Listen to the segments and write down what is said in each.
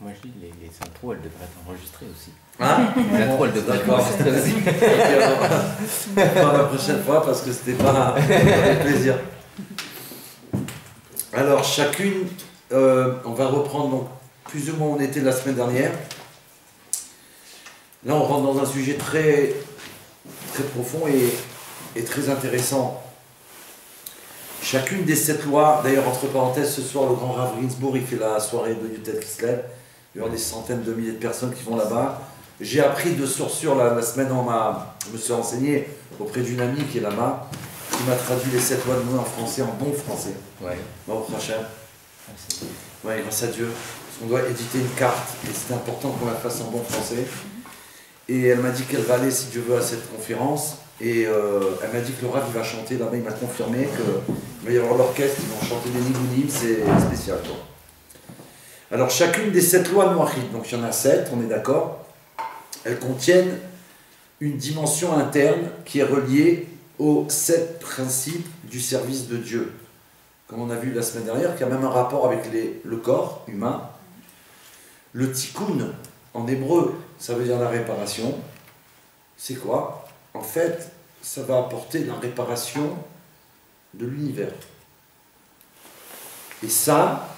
Moi je dis, les intros, elles devraient être enregistrées aussi. Hein? Les intros, elles devraient être enregistrées aussi. Pas la prochaine fois parce que c'était pas avec plaisir. Alors chacune, on va reprendre donc plus ou moins où on était la semaine dernière. Là on rentre dans un sujet très, très profond et très intéressant. Chacune des 7 lois, d'ailleurs entre parenthèses, ce soir le grand Rav Ginsburg il fait la soirée de Yutet Kislev. Il y aura des centaines de milliers de personnes qui vont là-bas. J'ai appris de source la semaine où je me suis renseigné auprès d'une amie qui est là-bas, qui m'a traduit les 7 lois de Noé en français, en bon français. Ouais. Bon, Rachel. Ouais, grâce à Dieu. Parce qu'on doit éditer une carte et c'est important qu'on la fasse en bon français. Et elle m'a dit qu'elle va aller, si Dieu veut, à cette conférence. Et elle m'a dit que le Rav va chanter là-bas. Il m'a confirmé qu'il va y avoir l'orchestre, ils vont chanter des nigounim, c'est spécial, quoi. Alors chacune des 7 lois noachites, donc il y en a 7, on est d'accord, elles contiennent une dimension interne qui est reliée aux 7 principes du service de Dieu. Comme on a vu la semaine dernière, qui a même un rapport avec le corps humain. Le tikkun, en hébreu, ça veut dire la réparation. C'est quoi? En fait, ça va apporter la réparation de l'univers. Et ça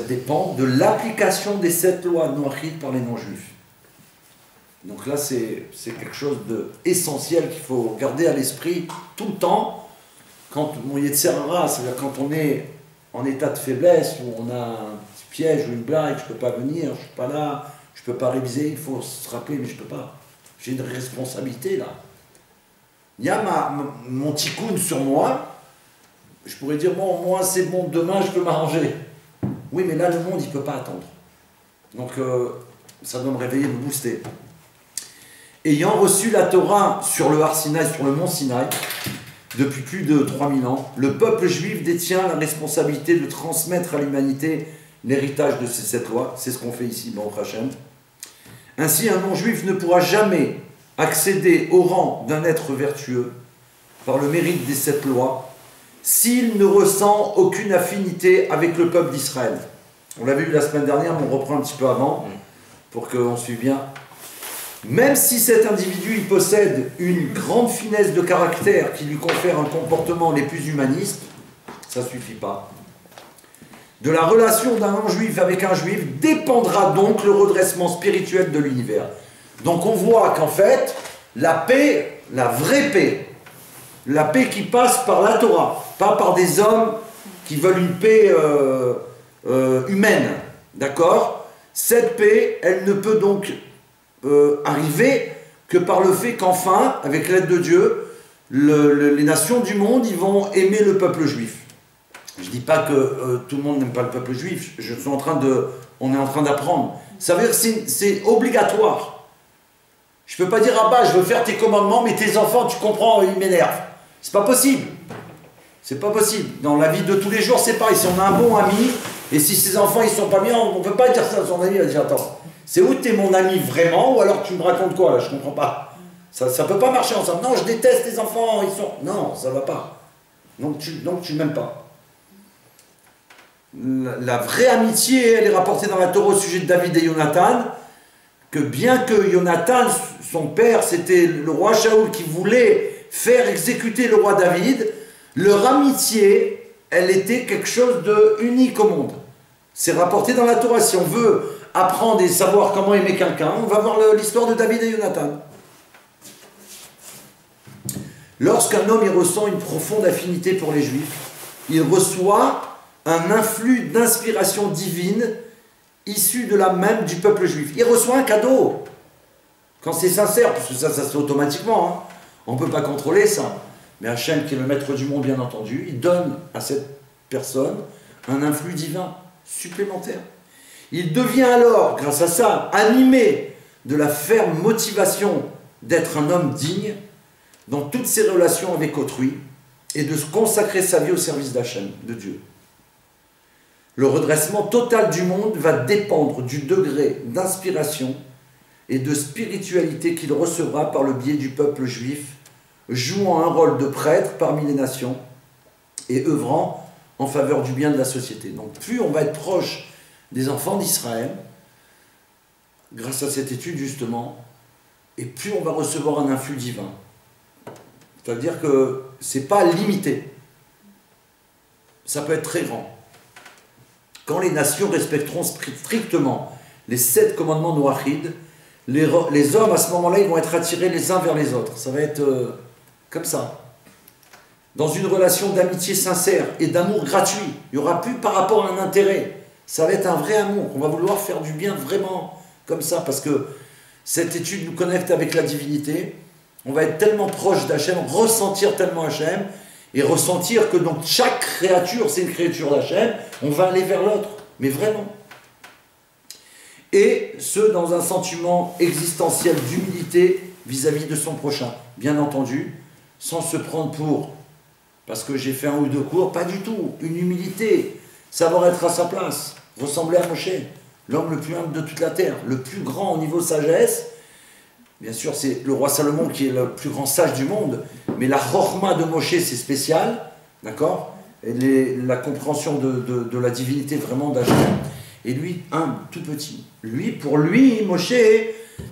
dépend de l'application des 7 lois noachites par les non-juifs. Donc là, c'est quelque chose d'essentiel qu'il faut garder à l'esprit tout le temps. Quand mon Yetzerara, c'est-à-dire quand on est en état de faiblesse, où on a un petit piège ou une blague, je ne peux pas venir, je ne suis pas là, je ne peux pas réviser, il faut se rappeler, mais je ne peux pas. J'ai une responsabilité là. Il y a mon tikkun sur moi, je pourrais dire, bon, moi c'est bon, demain je peux m'arranger. Oui, mais là, le monde, il ne peut pas attendre. Donc, ça doit me réveiller, me booster. Ayant reçu la Torah sur le Har Sinaï, sur le mont Sinaï, depuis plus de 3000 ans, le peuple juif détient la responsabilité de transmettre à l'humanité l'héritage de ces 7 lois. C'est ce qu'on fait ici, Baruch Hashem. Ainsi, un non-juif ne pourra jamais accéder au rang d'un être vertueux par le mérite des 7 lois, s'il ne ressent aucune affinité avec le peuple d'Israël. On l'avait vu la semaine dernière, mais on reprend un petit peu avant, pour qu'on suive bien. Même si cet individu il possède une grande finesse de caractère qui lui confère un comportement les plus humanistes, ça ne suffit pas. De la relation d'un non-juif avec un juif dépendra donc le redressement spirituel de l'univers. Donc on voit qu'en fait, la paix, la vraie paix, la paix qui passe par la Torah, pas par des hommes qui veulent une paix humaine, d'accord? Cette paix, elle ne peut donc arriver que par le fait qu'enfin, avec l'aide de Dieu, les nations du monde, ils vont aimer le peuple juif. Je ne dis pas que tout le monde n'aime pas le peuple juif, on est en train d'apprendre. Ça veut dire que c'est obligatoire. Je ne peux pas dire, ah bah, je veux faire tes commandements, mais tes enfants, tu comprends, ils m'énervent. C'est pas possible. C'est pas possible. Dans la vie de tous les jours, c'est pareil. Si on a un bon ami, et si ses enfants, ils sont pas bien, on ne peut pas dire ça à son ami. Il va dire, attends, c'est où t'es mon ami vraiment, ou alors tu me racontes quoi, là, je comprends pas. Ça ne peut pas marcher ensemble. Non, je déteste tes enfants, ils sont... Non, ça va pas. Donc tu m'aimes pas. La vraie amitié, elle est rapportée dans la Torah au sujet de David et Jonathan, que bien que Jonathan, son père, c'était le roi Shaoul qui voulait faire exécuter le roi David, leur amitié, elle était quelque chose de unique au monde. C'est rapporté dans la Torah. Si on veut apprendre et savoir comment aimer quelqu'un, on va voir l'histoire de David et Jonathan. Lorsqu'un homme il ressent une profonde affinité pour les Juifs, il reçoit un influx d'inspiration divine issu de la même du peuple juif. Il reçoit un cadeau. Quand c'est sincère, parce que ça se fait automatiquement. Hein. On ne peut pas contrôler ça. Mais Hachem, qui est le maître du monde, bien entendu, il donne à cette personne un influx divin supplémentaire. Il devient alors, grâce à ça, animé de la ferme motivation d'être un homme digne dans toutes ses relations avec autrui et de se consacrer sa vie au service d'Hachem, de Dieu. Le redressement total du monde va dépendre du degré d'inspiration et de spiritualité qu'il recevra par le biais du peuple juif, jouant un rôle de prêtre parmi les nations et œuvrant en faveur du bien de la société. Donc plus on va être proche des enfants d'Israël, grâce à cette étude justement, et plus on va recevoir un influx divin. C'est-à-dire que ce n'est pas limité. Ça peut être très grand. Quand les nations respecteront strictement les 7 commandements noachides, les hommes à ce moment-là, ils vont être attirés les uns vers les autres. Ça va être comme ça. Dans une relation d'amitié sincère et d'amour gratuit. Il n'y aura plus par rapport à un intérêt. Ça va être un vrai amour. On va vouloir faire du bien vraiment comme ça, parce que cette étude nous connecte avec la divinité. On va être tellement proche d'Hachem, ressentir tellement Hachem, et ressentir que donc chaque créature, c'est une créature d'Hachem, on va aller vers l'autre, mais vraiment. Et ce, dans un sentiment existentiel d'humilité vis-à-vis de son prochain. Bien entendu, sans se prendre pour, parce que j'ai fait 1 ou 2 cours, pas du tout. Une humilité, savoir être à sa place, ressembler à Moshe, l'homme le plus humble de toute la terre, le plus grand au niveau sagesse. Bien sûr, c'est le roi Salomon qui est le plus grand sage du monde, mais la chorma de Moshe, c'est spécial, d'accord? Et la compréhension de la divinité vraiment d'Hachem. Et lui, humble, tout petit. Lui, pour lui, Moshe,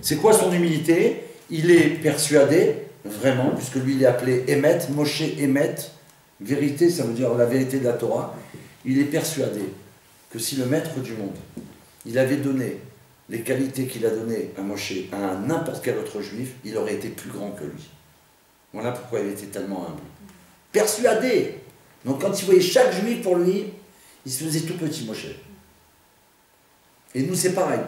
c'est quoi son humilité? Il est persuadé, vraiment, puisque lui, il est appelé Emet, Moshe Emet, vérité, ça veut dire la vérité de la Torah. Il est persuadé que si le maître du monde, il avait donné les qualités qu'il a données à Moshe, à n'importe quel autre juif, il aurait été plus grand que lui. Voilà pourquoi il était tellement humble. Persuadé. Donc quand il voyait chaque juif pour lui, il se faisait tout petit, Moshe. Et nous, c'est pareil.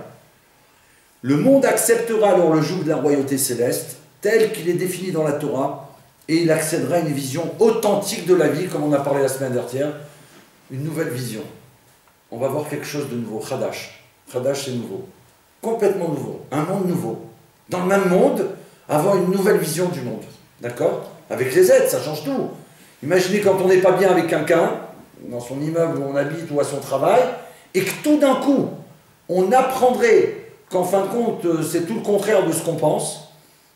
Le monde acceptera alors le joug de la royauté céleste, tel qu'il est défini dans la Torah, et il accédera à une vision authentique de la vie, comme on a parlé la semaine dernière, une nouvelle vision. On va voir quelque chose de nouveau, Khadash. Khadash, c'est nouveau. Complètement nouveau. Un monde nouveau. Dans le même monde, avoir une nouvelle vision du monde. D'accord? Avec les aides, ça change tout. Imaginez quand on n'est pas bien avec quelqu'un, dans son immeuble où on habite ou à son travail, et que tout d'un coup, on apprendrait qu'en fin de compte, c'est tout le contraire de ce qu'on pense.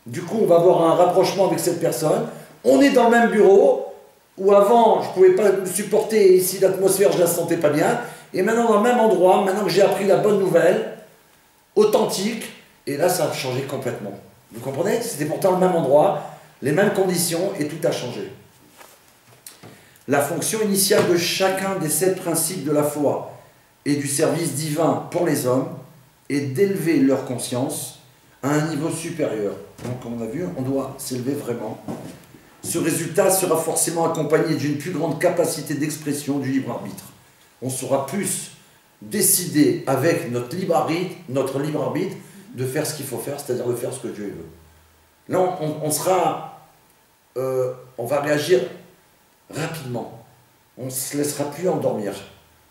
Du coup, on va avoir un rapprochement avec cette personne. On est dans le même bureau, où avant, je ne pouvais pas me supporter ici, l'atmosphère, je ne la sentais pas bien. Et maintenant, dans le même endroit, maintenant que j'ai appris la bonne nouvelle, authentique, et là, ça a changé complètement. Vous comprenez? C'était pourtant le même endroit, les mêmes conditions, et tout a changé. La fonction initiale de chacun des 7 principes de la foi et du service divin pour les hommes est d'élever leur conscience à un niveau supérieur. Donc, comme on a vu, on doit s'élever vraiment. Ce résultat sera forcément accompagné d'une plus grande capacité d'expression du libre arbitre. On saura plus décider avec notre libre arbitre de faire ce qu'il faut faire, c'est-à-dire de faire ce que Dieu veut. Là, on va réagir rapidement. On ne se laissera plus endormir.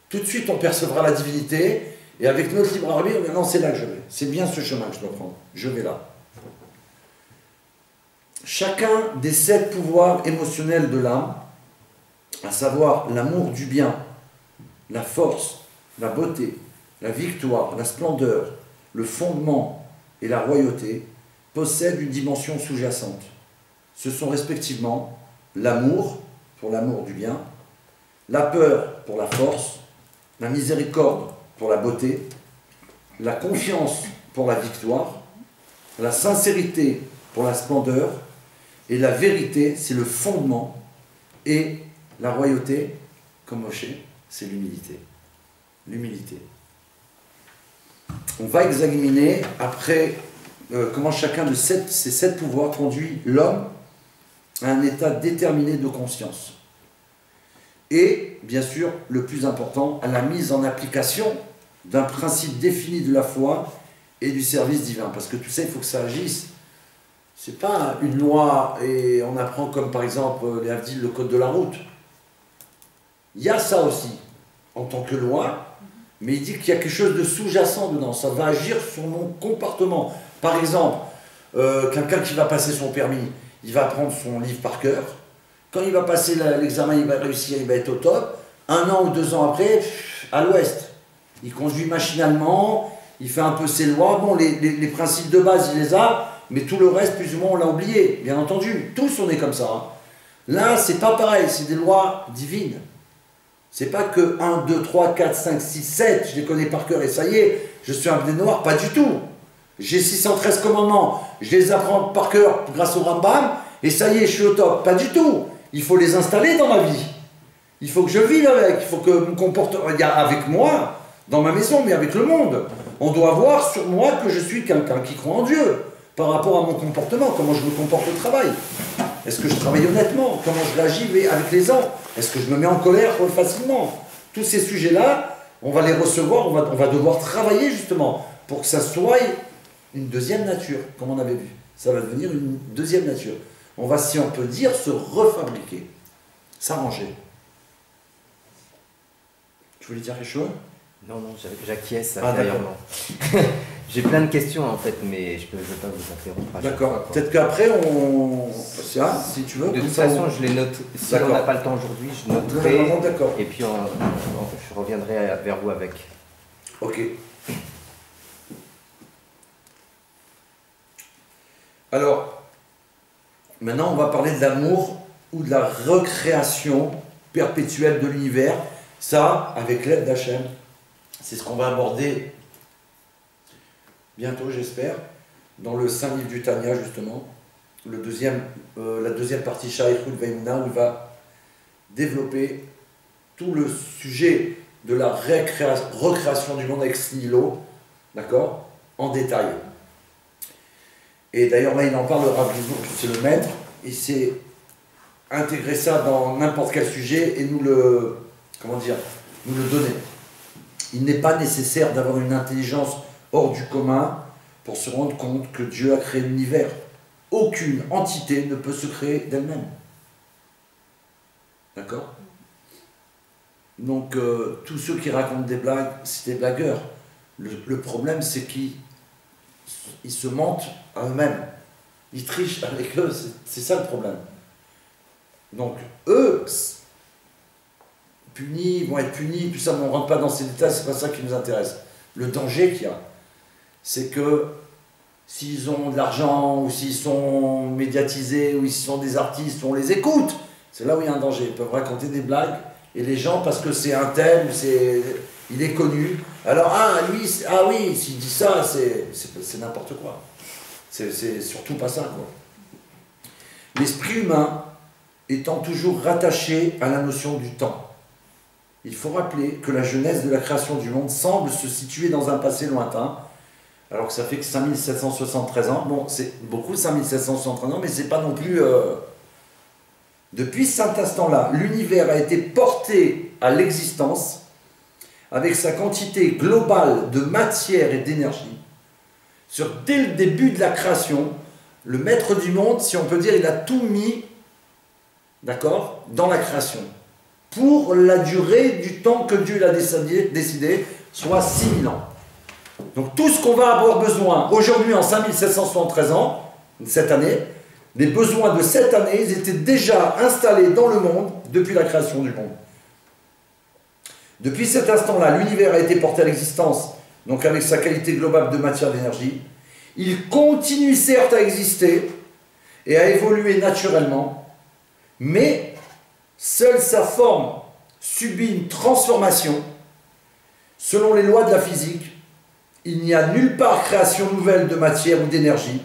Tout de suite, on percevra la divinité, et avec notre libre arbitre, maintenant c'est là que je vais. C'est bien ce chemin que je dois prendre. Je vais là. Chacun des 7 pouvoirs émotionnels de l'âme, à savoir l'amour du bien, la force, la beauté, la victoire, la splendeur, le fondement et la royauté, possèdent une dimension sous-jacente. Ce sont respectivement l'amour, pour l'amour du bien, la peur pour la force, la miséricorde pour la beauté, la confiance pour la victoire, la sincérité pour la splendeur, et la vérité, c'est le fondement, et la royauté, comme Moshe, c'est l'humilité. L'humilité. On va examiner après comment chacun de ces 7 pouvoirs conduit l'homme à un état déterminé de conscience. Et, bien sûr, le plus important, à la mise en application d'un principe défini de la foi et du service divin. Parce que tout ça, il faut que ça agisse. C'est pas une loi et on apprend comme par exemple les Havdil, le code de la route. Il y a ça aussi en tant que loi, mais il dit qu'il y a quelque chose de sous-jacent dedans. Ça va agir sur mon comportement. Par exemple, quelqu'un qui va passer son permis, il va apprendre son livre par cœur. Quand il va passer l'examen, il va réussir, il va être au top. 1 an ou 2 ans après, à l'ouest. Il conduit machinalement, il fait un peu ses lois. Bon, les principes de base, il les a, mais tout le reste, plus ou moins, on l'a oublié. Bien entendu, tous on est comme ça. Hein. Là, c'est pas pareil, c'est des lois divines. C'est pas que 1, 2, 3, 4, 5, 6, 7, je les connais par cœur et ça y est, je suis un blé noir, pas du tout. J'ai 613 commandements, je les apprends par cœur grâce au Rambam, et ça y est, je suis au top. Pas du tout. Il faut les installer dans ma vie. Il faut que je vive avec, il faut que mon comportement, il y a avec moi, dans ma maison, mais avec le monde. On doit voir sur moi que je suis quelqu'un qui croit en Dieu, par rapport à mon comportement, comment je me comporte au travail. Est-ce que je travaille honnêtement? Comment je réagis avec les gens? Est-ce que je me mets en colère facilement? Tous ces sujets-là, on va les recevoir, on va devoir travailler justement pour que ça soit une deuxième nature, comme on avait vu. Ça va devenir une deuxième nature. On va, si on peut dire, se refabriquer, s'arranger. Tu voulais dire quelque chose? Non, j'acquiesce Ah, intérieurement. J'ai plein de questions en fait, mais je ne veux pas vous interrompre. D'accord. Peut-être qu'après, ça, si tu veux. De toute façon, je les note. Si on n'a pas le temps aujourd'hui, je noterai. D'accord. Et puis je reviendrai vers vous avec. Ok. Alors, maintenant, on va parler de l'amour ou de la recréation perpétuelle de l'univers. Ça, avec l'aide d'Hachem, c'est ce qu'on va aborder bientôt, j'espère, dans le Saint Livre du Tanya, justement, la deuxième partie, Shaykhut Veimna, où il va développer tout le sujet de la recréation du monde ex nihilo, d'accord, en détail. Et d'ailleurs, là, il en parle, le Rav Gizbourg, c'est le maître, il s'est intégré ça dans n'importe quel sujet et nous le donner. Il n'est pas nécessaire d'avoir une intelligence hors du commun pour se rendre compte que Dieu a créé l'univers. Aucune entité ne peut se créer d'elle-même. D'accord? Donc, tous ceux qui racontent des blagues, c'est des blagueurs. Le problème, c'est qu'ils se mentent à eux-mêmes. Ils trichent avec eux, c'est ça le problème. Donc, eux, vont être punis, tout ça, mais on ne rentre pas dans ces détails, c'est pas ça qui nous intéresse. Le danger qu'il y a, c'est que s'ils ont de l'argent, ou s'ils sont médiatisés, ou s'ils sont des artistes, on les écoute, c'est là où il y a un danger. Ils peuvent raconter des blagues, et les gens, parce que c'est un tel, il est connu, alors, oui, s'il dit ça, c'est n'importe quoi. C'est surtout pas ça, quoi. L'esprit humain étant toujours rattaché à la notion du temps. Il faut rappeler que la genèse de la création du monde semble se situer dans un passé lointain, alors que ça fait que 5773 ans. Bon, c'est beaucoup 5773 ans, mais c'est pas non plus... Depuis cet instant-là, l'univers a été porté à l'existence avec sa quantité globale de matière et d'énergie. Dès le début de la création, le maître du monde, si on peut dire, il a tout mis, d'accord, dans la création. Pour la durée du temps que Dieu a décidé, soit 6000 ans. Donc tout ce qu'on va avoir besoin aujourd'hui en 5773 ans, cette année, les besoins de cette année, ils étaient déjà installés dans le monde depuis la création du monde. Depuis cet instant-là, l'univers a été porté à l'existence, donc avec sa qualité globale de matière d'énergie. Il continue certes à exister et à évoluer naturellement, mais seule sa forme subit une transformation. Selon les lois de la physique, il n'y a nulle part création nouvelle de matière ou d'énergie,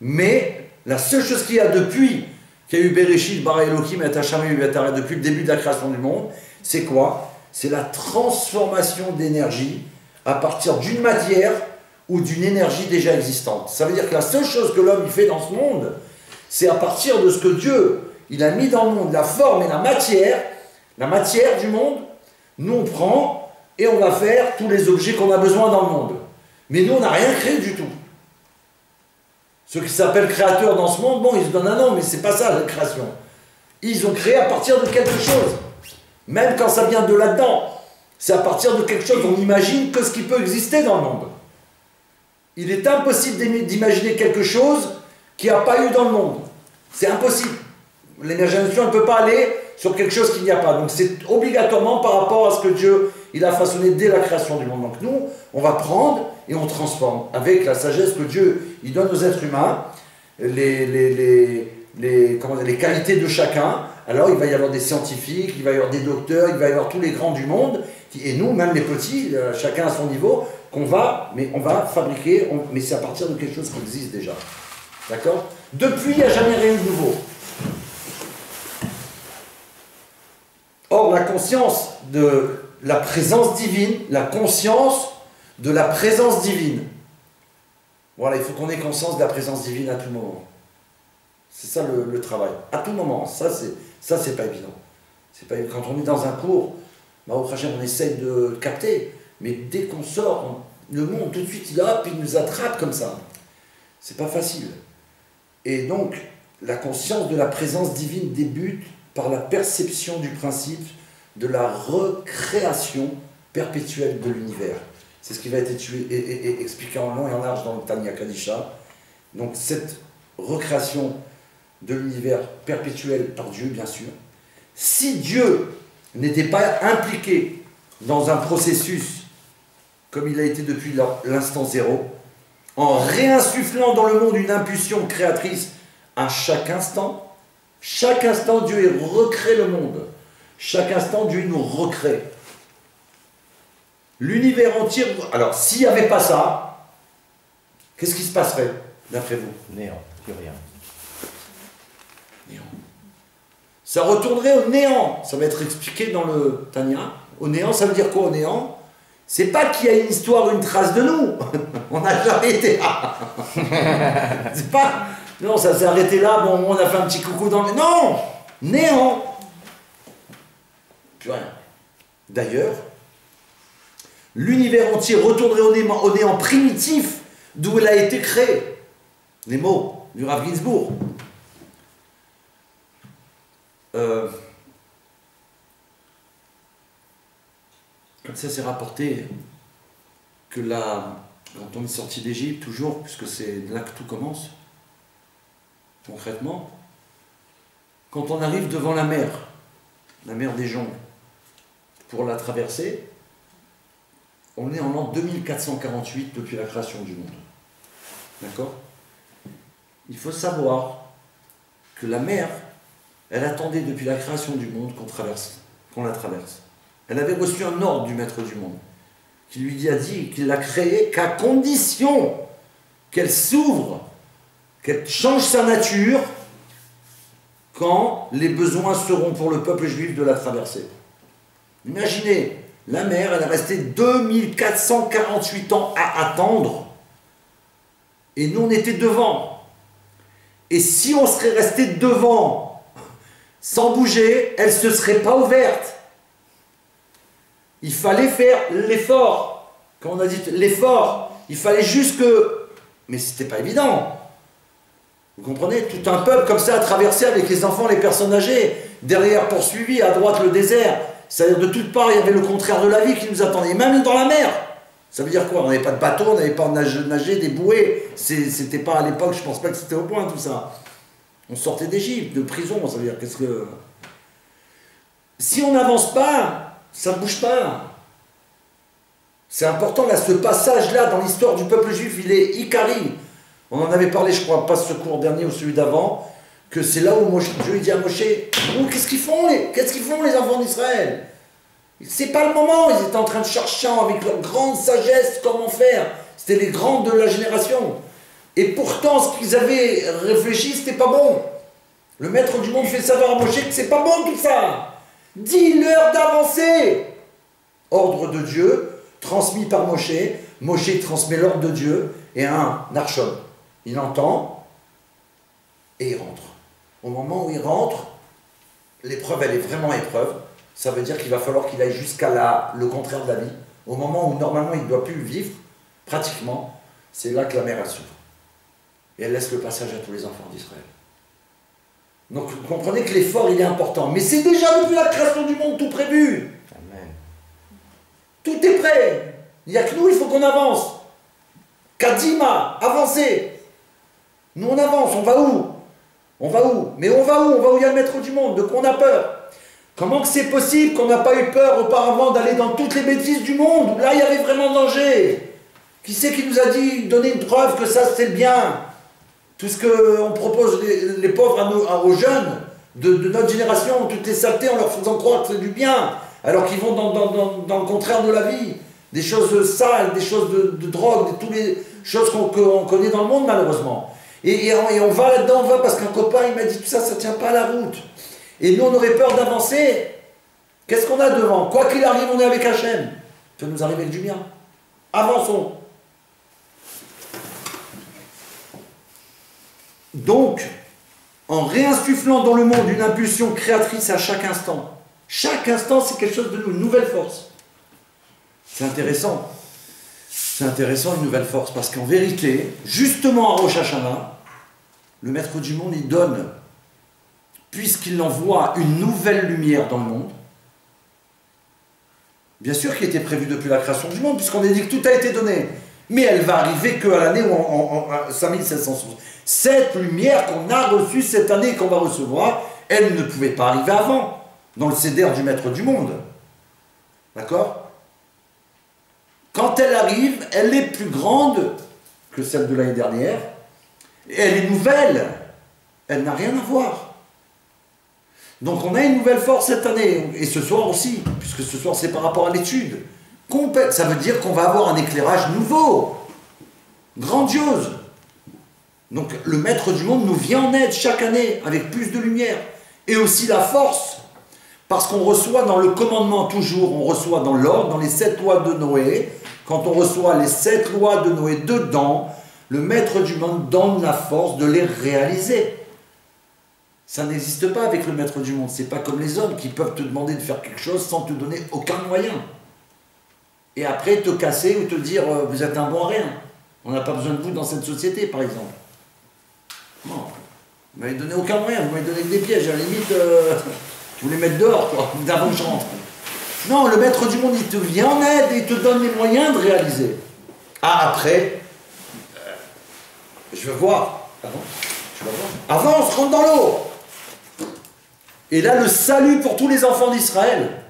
mais la seule chose qu'il y a depuis qu'il y a eu Bereshit, Bara Elohim et Hachem Yubataret, depuis le début de la création du monde, c'est quoi? C'est la transformation d'énergie à partir d'une matière ou d'une énergie déjà existante. Ça veut dire que la seule chose que l'homme fait dans ce monde, c'est à partir de ce que Dieu il a mis dans le monde, la forme et la matière du monde, nous on prend et on va faire tous les objets qu'on a besoin dans le monde. Mais nous on n'a rien créé du tout. Ceux qui s'appellent créateurs dans ce monde, bon, ils se donnent un nom, mais c'est pas ça la création. Ils ont créé à partir de quelque chose. Même quand ça vient de là-dedans, c'est à partir de quelque chose, on imagine que ce qui peut exister dans le monde. Il est impossible d'imaginer quelque chose qui n'a pas eu dans le monde. C'est impossible. L'imagination ne peut pas aller sur quelque chose qu'il n'y a pas. Donc c'est obligatoirement par rapport à ce que Dieu il a façonné dès la création du monde. Donc nous, on va prendre et on transforme avec la sagesse que Dieu il donne aux êtres humains, les qualités de chacun, alors il va y avoir des scientifiques, il va y avoir des docteurs, il va y avoir tous les grands du monde, et nous, même les petits, chacun à son niveau, on va fabriquer, mais c'est à partir de quelque chose qui existe déjà. D'accord? Depuis, il n'y a jamais rien de nouveau. Or, la conscience de la présence divine, la conscience de la présence divine. Voilà, il faut qu'on ait conscience de la présence divine à tout moment. C'est ça le travail. À tout moment. Ça, c'est pas évident. C'est pas évident. Quand on est dans un cours, au prochain, on essaye de capter. Mais dès qu'on sort, le monde, tout de suite, il nous attrape comme ça. C'est pas facile. Et donc, la conscience de la présence divine débute par la perception du principe de la recréation perpétuelle de l'univers. C'est ce qui va être expliqué en long et en large dans le Tanya Kadisha. Donc cette recréation de l'univers perpétuelle par Dieu, bien sûr. Si Dieu n'était pas impliqué dans un processus comme il a été depuis l'instant zéro, en réinsufflant dans le monde une impulsion créatrice à chaque instant, Dieu recrée le monde. Chaque instant, Dieu nous recrée. L'univers entier... Alors, s'il n'y avait pas ça, qu'est-ce qui se passerait, d'après vous? Néant, plus rien. Néant. Ça retournerait au néant. Ça va être expliqué dans le Tanya. Au néant, ça veut dire quoi, au néant? C'est pas qu'il y a une histoire, une trace de nous. On n'a jamais été là. C'est pas... Non, ça s'est arrêté là, bon, on a fait un petit coucou dans le... Non! Néant! Plus rien. D'ailleurs, l'univers entier retournerait au néant primitif d'où il a été créé. Les mots du Rav Ginsburg. Comme ça, c'est rapporté que quand on est sorti d'Égypte, toujours, puisque c'est là que tout commence, concrètement, quand on arrive devant la mer des joncs, pour la traverser, on est en l'an 2448 depuis la création du monde. D'accord? Il faut savoir que la mer, elle attendait depuis la création du monde qu'on la traverse. Elle avait reçu un ordre du maître du monde, qui lui a dit qu'il l'a créée qu'à condition qu'elle s'ouvre, qu'elle change sa nature, quand les besoins seront pour le peuple juif de la traverser. Imaginez, la mer, elle est restée 2448 ans à attendre, et nous on était devant. Et si on serait resté devant, sans bouger, elle ne se serait pas ouverte. Il fallait faire l'effort. Quand on a dit l'effort, il fallait juste que... Mais c'était pas évident. Vous comprenez? Tout un peuple comme ça à traverser avec les enfants, les personnes âgées, derrière poursuivi, à droite le désert. C'est-à-dire de toutes parts, il y avait le contraire de la vie qui nous attendait, même dans la mer. Ça veut dire quoi? On n'avait pas de bateau, on n'avait pas nager, des bouées. C'était pas à l'époque, je pense pas que c'était au point tout ça. On sortait d'Égypte, de prison, ça veut dire qu'est-ce que... Si on n'avance pas, ça ne bouge pas. C'est important, là, ce passage-là, dans l'histoire du peuple juif, il est Ikari. On en avait parlé, je crois, pas ce cours dernier ou celui d'avant, que c'est là où Dieu dit à Moshe, oh, qu'est-ce qu'ils font les enfants d'Israël? C'est pas le moment, ils étaient en train de chercher avec leur grande sagesse comment faire. C'était les grands de la génération. Et pourtant, ce qu'ils avaient réfléchi, c'était pas bon. Le maître du monde fait savoir à Moshe que c'est pas bon tout ça. Dis-leur d'avancer. Ordre de Dieu, transmis par Moshe. Moshe transmet l'ordre de Dieu et un Narshon. Il entend et il rentre. Au moment où il rentre, l'épreuve, elle est vraiment épreuve. Ça veut dire qu'il va falloir qu'il aille jusqu'à le contraire de la vie. Au moment où normalement il ne doit plus vivre, pratiquement, c'est là que la mer elle s'ouvre. Et elle laisse le passage à tous les enfants d'Israël. Donc vous comprenez que l'effort il est important. Mais c'est déjà depuis la création du monde tout prévu. Amen. Tout est prêt. Il n'y a que nous, il faut qu'on avance. Kadima, avancez. Nous on avance, on va où? On va où? Mais on va où? On va où il y a le maître du monde. De quoi on a peur? Comment que c'est possible qu'on n'a pas eu peur auparavant d'aller dans toutes les bêtises du monde, où là il y avait vraiment danger? Qui c'est qui nous a dit, donner une preuve que ça c'est le bien? Tout ce qu'on propose les pauvres aux jeunes, de notre génération, toutes les saletés en leur faisant croire que c'est du bien, alors qu'ils vont dans le contraire de la vie. Des choses sales, des choses de drogue, toutes les choses qu'on connaît dans le monde malheureusement. Et on va là-dedans, on va parce qu'un copain il m'a dit tout ça, ça ne tient pas à la route. Et nous on aurait peur d'avancer. Qu'est-ce qu'on a devant? Quoi qu'il arrive, on est avec Hachem. Ça nous arrive avec du bien. Avançons. Donc, en réinsufflant dans le monde une impulsion créatrice à chaque instant, c'est quelque chose de nouveau, une nouvelle force. C'est intéressant. C'est intéressant, une nouvelle force, parce qu'en vérité, justement à Rosh Hashanah, le Maître du monde, il donne, puisqu'il envoie une nouvelle lumière dans le monde, bien sûr qu'il était prévu depuis la création du monde, puisqu'on a dit que tout a été donné, mais elle va arriver qu'à l'année en 5760. Cette lumière qu'on a reçue cette année et qu'on va recevoir, elle ne pouvait pas arriver avant, dans le céder du Maître du monde. D'accord? Quand elle arrive, elle est plus grande que celle de l'année dernière. Elle est nouvelle. Elle n'a rien à voir. Donc on a une nouvelle force cette année. Et ce soir aussi, puisque ce soir c'est par rapport à l'étude. Ça veut dire qu'on va avoir un éclairage nouveau. Grandiose. Donc le Maître du monde nous vient en aide chaque année avec plus de lumière. Et aussi la force. Parce qu'on reçoit dans le commandement toujours, on reçoit dans l'ordre, dans les 7 lois de Noé, quand on reçoit les 7 lois de Noé dedans, le Maître du monde donne la force de les réaliser. Ça n'existe pas avec le Maître du monde. C'est pas comme les hommes qui peuvent te demander de faire quelque chose sans te donner aucun moyen. Et après te casser ou te dire vous êtes un bon à rien. On n'a pas besoin de vous dans cette société, par exemple. Non. Vous m'avez donné aucun moyen, vous m'avez donné des pièges. À la limite, je voulais mettre dehors, quoi, d'avant que je rentre. Non, le Maître du monde, il te vient en aide et il te donne les moyens de réaliser. Ah, après, je veux voir. Pardon, je veux voir. Avant, on se rentre dans l'eau. Et là, le salut pour tous les enfants d'Israël.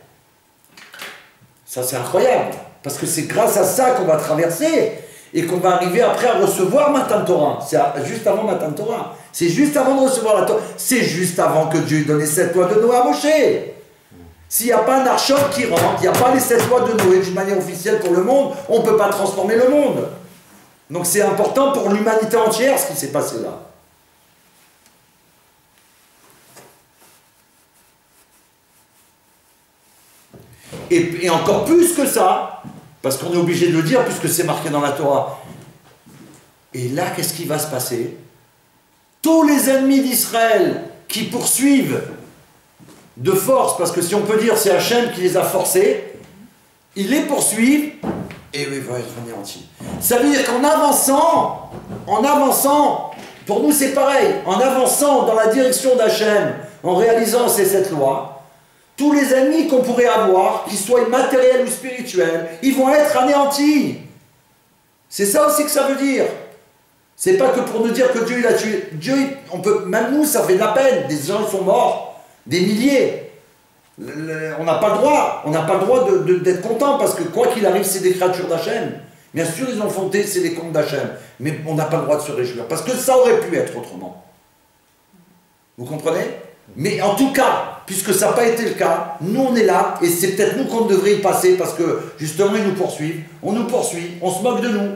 Ça, c'est incroyable. Parce que c'est grâce à ça qu'on va traverser et qu'on va arriver après à recevoir Matan Torah. C'est juste avant Matan Torah. C'est juste avant de recevoir la Torah. C'est juste avant que Dieu donne les 7 lois de Noé à Moshe. S'il n'y a pas un archon qui rentre, il n'y a pas les 7 lois de Noé d'une manière officielle pour le monde, on ne peut pas transformer le monde. Donc c'est important pour l'humanité entière ce qui s'est passé là. Et encore plus que ça, parce qu'on est obligé de le dire puisque c'est marqué dans la Torah. Et là, qu'est-ce qui va se passer? Tous les ennemis d'Israël qui poursuivent de force, parce que si on peut dire c'est Hachem qui les a forcés, ils les poursuivent et ils vont être anéantis. Ça veut dire qu'en avançant, pour nous c'est pareil, en avançant dans la direction d'Hachem, en réalisant ces 7 lois, tous les ennemis qu'on pourrait avoir, qu'ils soient matériels ou spirituels, ils vont être anéantis. C'est ça aussi que ça veut dire. C'est pas que pour nous dire que Dieu il a tué. Dieu, on peut, même nous, ça fait de la peine. Des gens sont morts, des milliers. On n'a pas le droit. On n'a pas le droit d'être content parce que quoi qu'il arrive, c'est des créatures d'Hachem. Bien sûr, ils ont fondé, c'est des comptes d'Hachem. Mais on n'a pas le droit de se réjouir parce que ça aurait pu être autrement. Vous comprenez? Mais en tout cas, puisque ça n'a pas été le cas, nous on est là et c'est peut-être nous qu'on devrait y passer parce que justement ils nous poursuivent. On nous poursuit, on se moque de nous.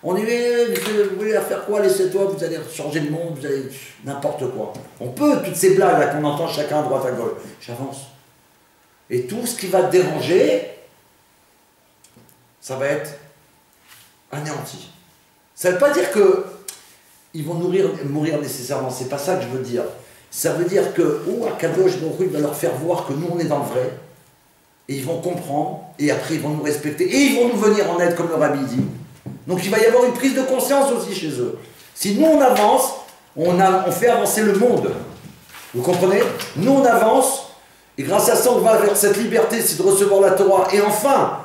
On dit, vous voulez faire quoi les 7 lois? Vous allez changer le monde, vous allez n'importe quoi. On peut, toutes ces blagues là qu'on entend chacun à droite à gauche. J'avance. Et tout ce qui va te déranger, ça va être anéanti. Ça ne veut pas dire que ils vont mourir nécessairement, c'est pas ça que je veux dire. Ça veut dire que, Akadosh Baruch Hu va leur faire voir que nous on est dans le vrai, et ils vont comprendre, et après ils vont nous respecter, et ils vont nous venir en aide comme le Rabbi dit. Donc il va y avoir une prise de conscience aussi chez eux. Si nous on avance, on fait avancer le monde. Vous comprenez? Nous on avance, et grâce à ça on va vers cette liberté, c'est de recevoir la Torah. Et enfin,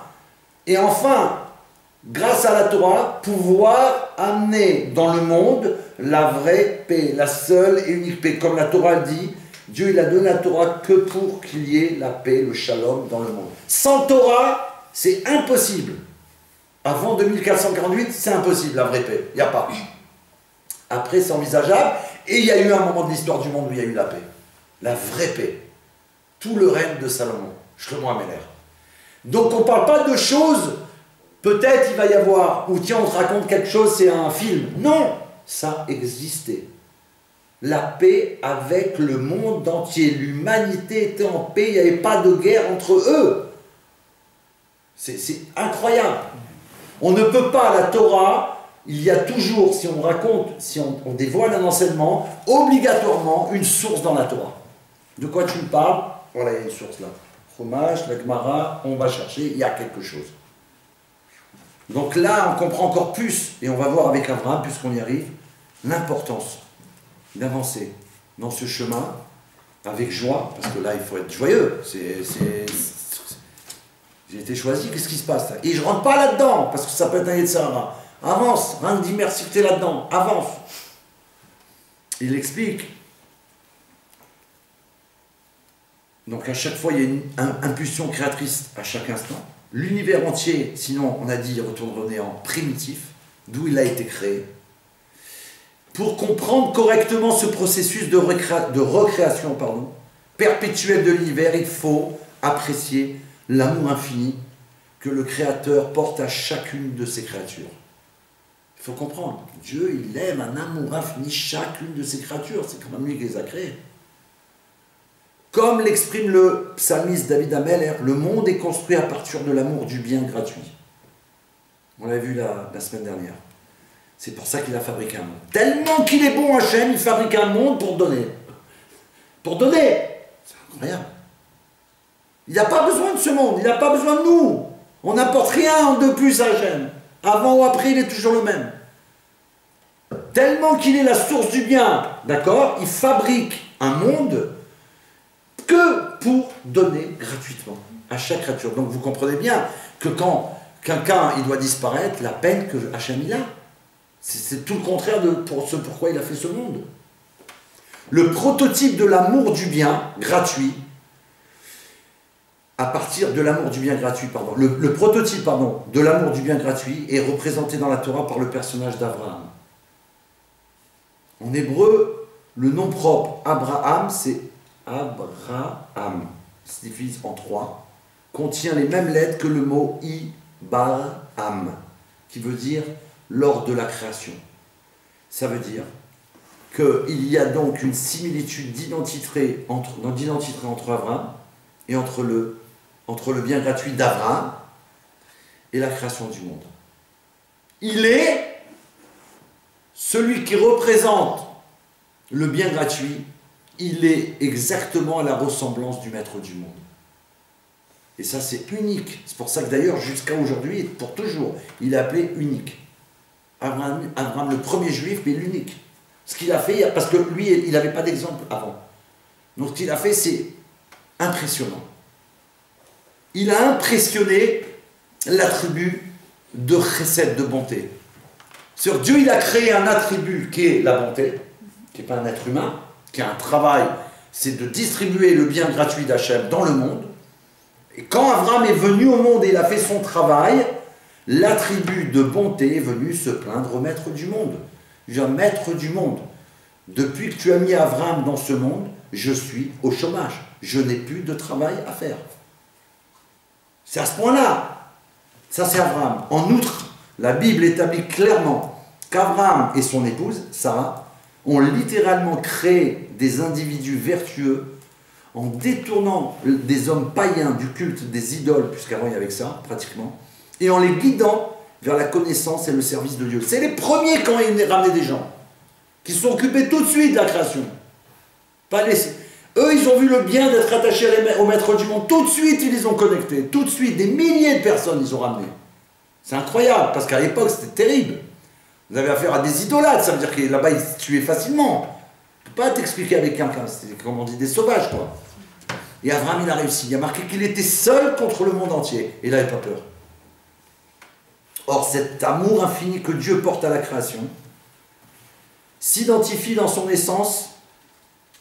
grâce à la Torah, pouvoir amener dans le monde la vraie paix, la seule et unique paix. Comme la Torah dit, Dieu il a donné la Torah que pour qu'il y ait la paix, le shalom dans le monde. Sans Torah, c'est impossible. Avant 2448, c'est impossible, la vraie paix. Il n'y a pas. Après, c'est envisageable. Et il y a eu un moment de l'histoire du monde où il y a eu la paix. la vraie paix. Tout le règne de Salomon, Shlomo HaMelech. Donc on ne parle pas de choses, peut-être il va y avoir, ou tiens on te raconte quelque chose, c'est un film. Non, ça existait. La paix avec le monde entier. L'humanité était en paix, il n'y avait pas de guerre entre eux. C'est incroyable. On ne peut pas, la Torah, il y a toujours, si on raconte, si on dévoile un enseignement, obligatoirement une source dans la Torah. De quoi tu me parles? Voilà, il y a une source là. Chumash, la Gemara, on va chercher, il y a quelque chose. Donc là, on comprend encore plus, et on va voir avec Abraham, puisqu'on y arrive, l'importance d'avancer dans ce chemin avec joie, parce que là, il faut être joyeux. J'ai été choisi, qu'est-ce qui se passe là? Et je ne rentre pas là-dedans, parce que ça peut être un Yetzirah. Avance, rien d'immersivité là-dedans, avance. Il explique. Donc à chaque fois, il y a une impulsion créatrice à chaque instant. L'univers entier, sinon, on a dit, il retourne au néant primitif, d'où il a été créé. Pour comprendre correctement ce processus de recréation perpétuelle de l'univers, il faut apprécier l'amour infini que le Créateur porte à chacune de ses créatures. Il faut comprendre, Dieu, il aime un amour infini chacune de ses créatures, c'est quand même lui qui les a créées. Comme l'exprime le psalmiste David HaMelech, le monde est construit à partir de l'amour du bien gratuit. On l'a vu la semaine dernière. C'est pour ça qu'il a fabriqué un monde. Tellement qu'il est bon Hachem, il fabrique un monde pour donner. Pour donner. C'est incroyable. Il n'a pas besoin de ce monde, il n'a pas besoin de nous. On n'apporte rien de plus à Hachem. Avant ou après, il est toujours le même. Tellement qu'il est la source du bien, d'accord? Il fabrique un monde que pour donner gratuitement à chaque créature. Donc vous comprenez bien que quand quelqu'un il doit disparaître, la peine que Hachem il a, c'est tout le contraire de ce pourquoi il a fait ce monde. Le prototype de l'amour du bien gratuit, à partir de l'amour du bien gratuit, le prototype de l'amour du bien gratuit est représenté dans la Torah par le personnage d'Abraham. En hébreu, le nom propre Abraham, c'est Abraham, il se divise en 3, contient les mêmes lettres que le mot Ibarham, qui veut dire lors de la création. Ça veut dire qu'il y a donc une similitude d'identité entre Abraham et entre le bien gratuit d'Abraham et la création du monde. Il est celui qui représente le bien gratuit, il est exactement à la ressemblance du maître du monde. Et ça, c'est unique. C'est pour ça que d'ailleurs, jusqu'à aujourd'hui, et pour toujours, il est appelé unique. Abraham, le premier juif, mais l'unique. Ce qu'il a fait, parce que lui, il n'avait pas d'exemple avant. Donc ce qu'il a fait, c'est impressionnant. Il a impressionné l'attribut de chesed, de bonté. Sur Dieu, il a créé un attribut qui est la bonté, qui n'est pas un être humain, qui a un travail, c'est de distribuer le bien gratuit d'Hachem dans le monde. Et quand Abraham est venu au monde et il a fait son travail, l'attribut de bonté est venu se plaindre au maître du monde. Je dis, maître du monde, depuis que tu as mis Abraham dans ce monde, je suis au chômage. Je n'ai plus de travail à faire. C'est à ce point-là. Ça, c'est Abraham. En outre, la Bible établit clairement qu'Abraham et son épouse, Sarah, ont littéralement créé des individus vertueux en détournant des hommes païens du culte des idoles, puisqu'avant il y avait ça, pratiquement, et en les guidant vers la connaissance et le service de Dieu. C'est les premiers quand ils ramenaient des gens, qui se sont occupés tout de suite de la création. Pas les... Eux, ils ont vu le bien d'être attachés au maître du monde. Tout de suite, ils les ont connectés. Tout de suite, des milliers de personnes, ils ont ramené. C'est incroyable, parce qu'à l'époque, c'était terrible. Vous avez affaire à des idolâtres, ça veut dire que là-bas, ils se tuaient facilement. Tu ne peux pas t'expliquer avec quelqu'un, c'était, comme on dit, des sauvages, quoi. Et Abraham, il a réussi. Il a marqué qu'il était seul contre le monde entier. Et il n'avait pas peur. Or, cet amour infini que Dieu porte à la création s'identifie dans son essence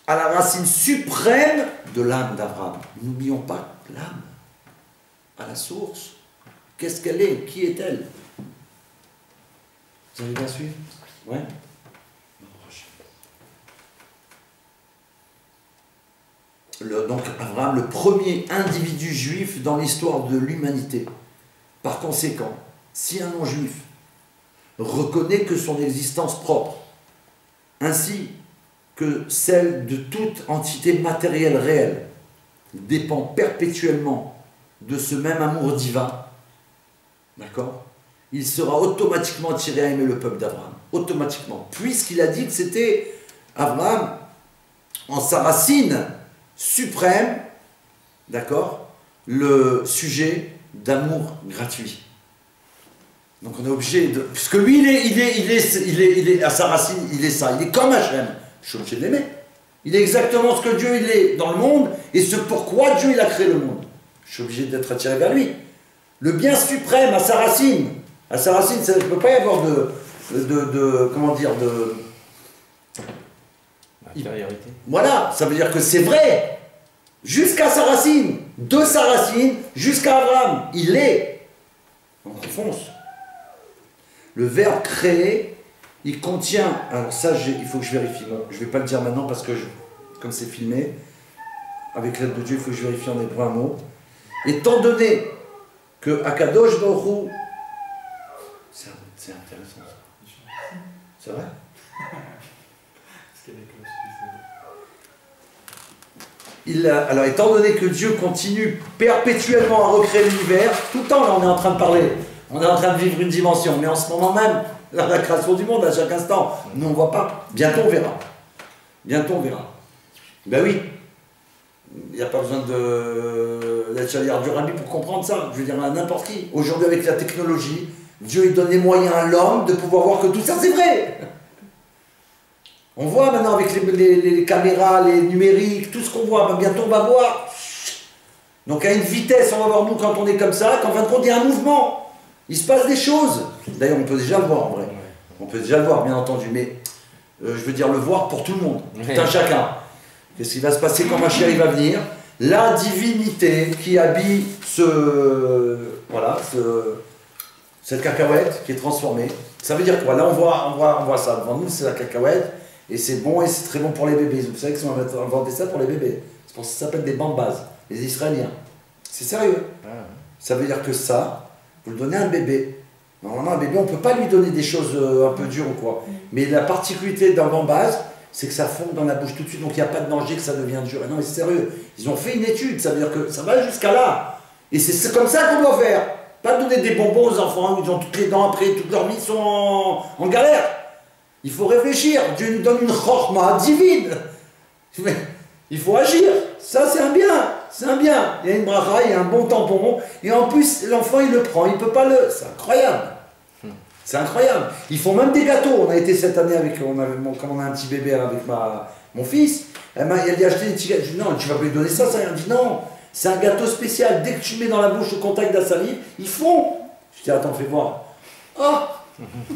à la racine suprême de l'âme d'Abraham. N'oublions pas l'âme, à la source. Qu'est-ce qu'elle est? Qui est-elle? Vous avez bien suivi? Ouais. donc Abraham, le premier individu juif dans l'histoire de l'humanité. Par conséquent, si un non-juif reconnaît que son existence propre, ainsi que celle de toute entité matérielle réelle, dépend perpétuellement de ce même amour divin, d'accord, il sera automatiquement attiré à aimer le peuple d'Abraham. Automatiquement. Puisqu'il a dit que c'était Abraham, en sa racine suprême, d'accord, le sujet d'amour gratuit. Donc on est obligé de... Puisque lui, il est à sa racine, il est ça. Il est comme Hachem. Je suis obligé de l'aimer. Il est exactement ce que Dieu il est dans le monde et ce pourquoi Dieu il a créé le monde. Je suis obligé d'être attiré vers lui. Le bien suprême à sa racine, ça ne peut pas y avoir comment dire, de... Intériorité. Voilà, ça veut dire que c'est vrai. Jusqu'à sa racine, de sa racine, jusqu'à Abraham, il est. On fonce. Le verbe créer, il contient, alors ça il faut que je vérifie, bon, je ne vais pas le dire maintenant parce que comme c'est filmé, avec l'aide de Dieu, il faut que je vérifie en hébreu un mot. Étant donné que Akadosh Baruch Hu, c'est intéressant ça. C'est vrai? Alors, étant donné que Dieu continue perpétuellement à recréer l'univers, tout le temps, là, on est en train de parler, on est en train de vivre une dimension, mais en ce moment même, la création du monde, à chaque instant, nous on ne voit pas. Bientôt on verra. Bientôt on verra. Ben oui, il n'y a pas besoin d'être chaliard du rabbi pour comprendre ça. Je veux dire, à n'importe qui. Aujourd'hui, avec la technologie, Dieu il donne les moyens à l'homme de pouvoir voir que tout ça c'est vrai. On voit maintenant avec les caméras, les numériques, tout ce qu'on voit, ben bientôt on va voir. Donc à une vitesse, on va voir nous quand on est comme ça, qu'en fin de compte il y a un mouvement. Il se passe des choses. D'ailleurs on peut déjà le voir en vrai. On peut déjà le voir bien entendu, mais je veux dire le voir pour tout le monde, tout un chacun. Qu'est-ce qui va se passer quand Mashiach va venir? La divinité qui habille cette cacahuète qui est transformée. Ça veut dire quoi? Là on voit ça devant nous, c'est la cacahuète. Et c'est bon et c'est très bon pour les bébés. Vous savez qu'ils ont inventé ça pour les bébés. C'est pour ça que ça s'appelle des bambas, les Israéliens. C'est sérieux. Ça veut dire que ça, vous le donnez à un bébé. Normalement, un bébé, on ne peut pas lui donner des choses un peu dures ou quoi. Mais la particularité d'un bambas, c'est que ça fond dans la bouche tout de suite, donc il n'y a pas de danger que ça devienne dur. Et non, mais c'est sérieux. Ils ont fait une étude, ça veut dire que ça va jusqu'à là. Et c'est comme ça qu'on doit faire. Pas donner des bonbons aux enfants, ils ont toutes les dents après, toute leur vie, ils sont en galère. Il faut réfléchir. Dieu nous donne une chorma divine. Mais il faut agir. Ça, c'est un bien. C'est un bien. Il y a une bracha, il y a un bon tampon. Et en plus, l'enfant, il le prend. Il ne peut pas le... C'est incroyable. C'est incroyable. Ils font même des gâteaux. On a été cette année avec... Comme on a un petit bébé avec mon fils. Elle a dit acheter des petits gâteaux. Je dis non, tu vas pas lui donner ça. Elle dit non. C'est un gâteau spécial. Dès que tu mets dans la bouche au contact de la salive, ils font. Je dis attends, fais voir. Oh,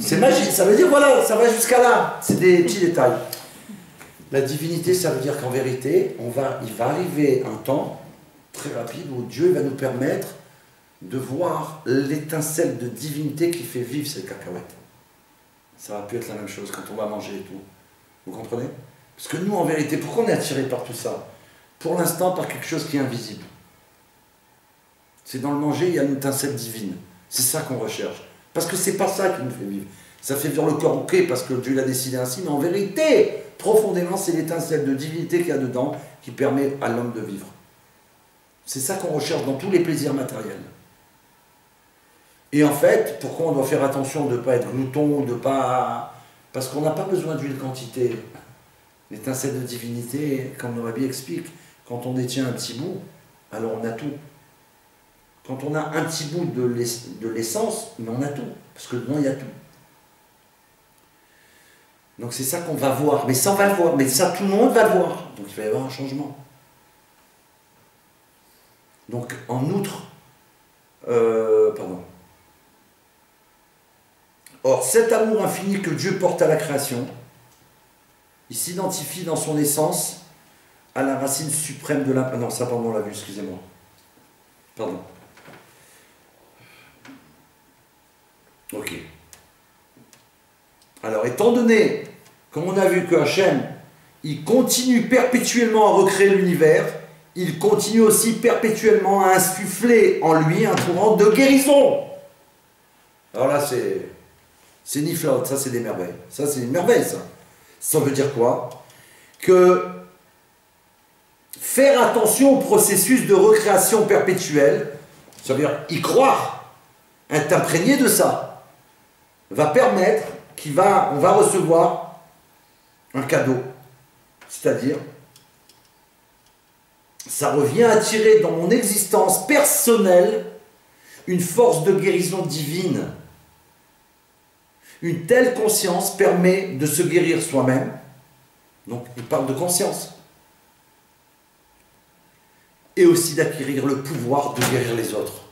c'est magique, ça veut dire voilà, ça va jusqu'à là. C'est des petits détails. La divinité, ça veut dire qu'en vérité, il va arriver un temps très rapide où Dieu va nous permettre de voir l'étincelle de divinité qui fait vivre cette cacahuète. Ça va plus être la même chose quand on va manger et tout. Vous comprenez? Parce que nous, en vérité, pourquoi on est attiré par tout ça? Pour l'instant, par quelque chose qui est invisible. C'est dans le manger, il y a une étincelle divine. C'est ça qu'on recherche. Parce que c'est pas ça qui nous fait vivre. Ça fait vivre le corps ok parce que Dieu l'a décidé ainsi, mais en vérité, profondément, c'est l'étincelle de divinité qu'il y a dedans qui permet à l'homme de vivre. C'est ça qu'on recherche dans tous les plaisirs matériels. Et en fait, pourquoi on doit faire attention de ne pas être glouton, de pas... Parce qu'on n'a pas besoin d'une quantité. L'étincelle de divinité, comme le Rabbi explique, quand on détient un petit bout, alors on a tout. Quand on a un petit bout de l'essence, mais on a tout. Parce que dedans, il y a tout. Donc c'est ça qu'on va voir. Mais ça, on va le voir. Mais ça, tout le monde va le voir. Donc il va y avoir un changement. Donc en outre, Or, cet amour infini que Dieu porte à la création, il s'identifie dans son essence à la racine suprême de la... Non, ça, pardon, on l'a vu, excusez-moi. Pardon. Ok. Alors, étant donné, comme on a vu que Hachem, il continue perpétuellement à recréer l'univers, il continue aussi perpétuellement à insuffler en lui un courant de guérison. Alors là, c'est niflaot, ça c'est des merveilles. Ça c'est une merveille, ça. Ça veut dire quoi? Que faire attention au processus de recréation perpétuelle, ça veut dire y croire, être imprégné de ça, va permettre on va recevoir un cadeau. C'est-à-dire, ça revient à attirer dans mon existence personnelle une force de guérison divine. Une telle conscience permet de se guérir soi-même. Donc, il parle de conscience. Et aussi d'acquérir le pouvoir de guérir les autres.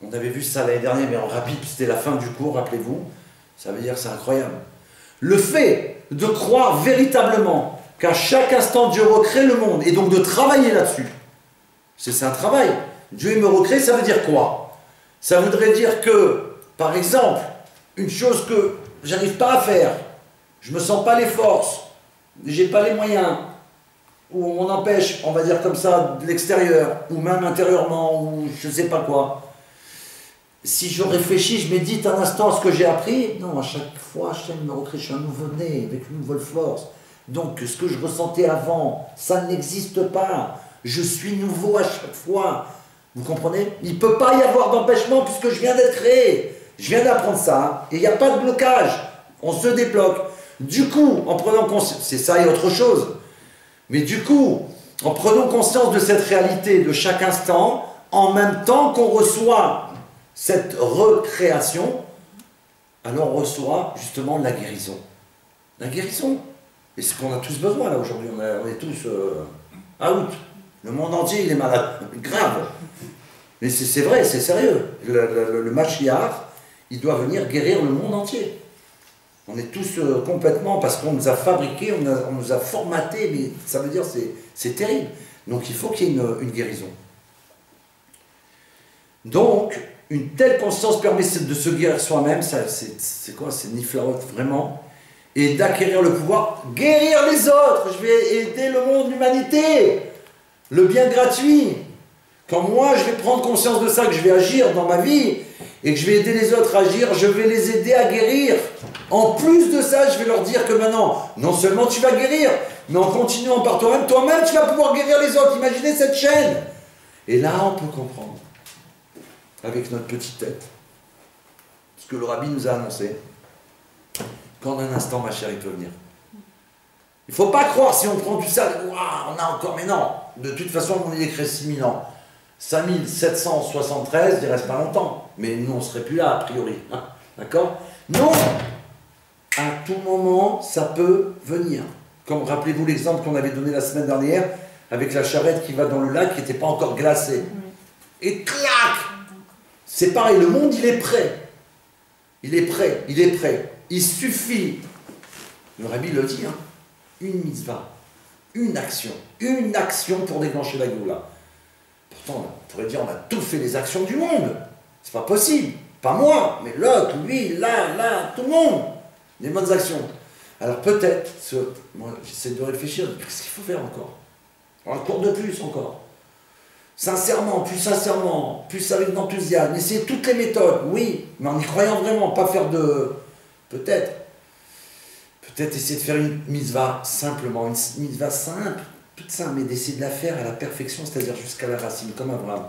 On avait vu ça l'année dernière, mais en rapide, c'était la fin du cours, rappelez-vous. Ça veut dire que c'est incroyable. Le fait de croire véritablement qu'à chaque instant, Dieu recrée le monde, et donc de travailler là-dessus. C'est un travail. Dieu me recrée, ça veut dire quoi? Ça voudrait dire que, par exemple, une chose que j'arrive pas à faire, je me sens pas les forces, j'ai pas les moyens, ou on empêche, on va dire comme ça, de l'extérieur, ou même intérieurement, ou je sais pas quoi. Si je réfléchis, je médite un instant à ce que j'ai appris, non, à chaque fois, Hachem me recrée, je suis un nouveau-né, avec une nouvelle force. Donc, ce que je ressentais avant, ça n'existe pas. Je suis nouveau à chaque fois. Vous comprenez? Il ne peut pas y avoir d'empêchement puisque je viens d'être créé. Je viens d'apprendre ça, et il n'y a pas de blocage. On se débloque. Du coup, en prenant conscience, c'est ça et autre chose. Mais du coup, en prenant conscience de cette réalité de chaque instant, en même temps qu'on reçoit cette recréation, alors on reçoit justement la guérison. La guérison. Et c'est ce qu'on a tous besoin là aujourd'hui. On est tous out. Le monde entier il est malade. Grave. Mais c'est vrai, c'est sérieux. Le Mashiach, il doit venir guérir le monde entier. On est tous complètement, parce qu'on nous a fabriqués, on nous a formatés, mais ça veut dire c'est terrible. Donc il faut qu'il y ait une guérison. Donc, une telle conscience permet de se guérir soi-même, c'est quoi? C'est niflaot, vraiment. Et d'acquérir le pouvoir, guérir les autres. Je vais aider le monde, l'humanité. Le bien gratuit. Quand moi, je vais prendre conscience de ça, que je vais agir dans ma vie, et que je vais aider les autres à agir, je vais les aider à guérir. En plus de ça, je vais leur dire que maintenant, non seulement tu vas guérir, mais en continuant par toi-même, tu vas pouvoir guérir les autres. Imaginez cette chaîne. Et là, on peut comprendre, avec notre petite tête, ce que le rabbi nous a annoncé, qu'en un instant, ma chère, il peut venir. Il ne faut pas croire, si on prend tout ça, on a encore, mais non. De toute façon, on est créé 6000 ans. 5773, il ne reste pas longtemps. Mais nous, on ne serait plus là, a priori. Hein, d'accord? Non! À tout moment, ça peut venir. Comme, rappelez-vous l'exemple qu'on avait donné la semaine dernière, avec la charrette qui va dans le lac qui n'était pas encore glacé. Et clac! C'est pareil, le monde, il est prêt. Il est prêt, il est prêt. Il suffit, le rabbi le dit, hein, une mitzvah, une action pour déclencher la Géoula. Pourtant, on pourrait dire, on a tout fait les actions du monde. C'est pas possible. Pas moi, mais l'autre, lui, là, tout le monde. Des bonnes actions. Alors peut-être, moi j'essaie de réfléchir, qu'est-ce qu'il faut faire encore? Un cours de plus encore. Sincèrement, plus avec d'enthousiasme, essayer toutes les méthodes, oui, mais en y croyant vraiment, pas faire de... Peut-être essayer de faire une mitzvah simplement, une mitzvah simple, toute simple, mais d'essayer de la faire à la perfection, c'est-à-dire jusqu'à la racine, comme Abraham,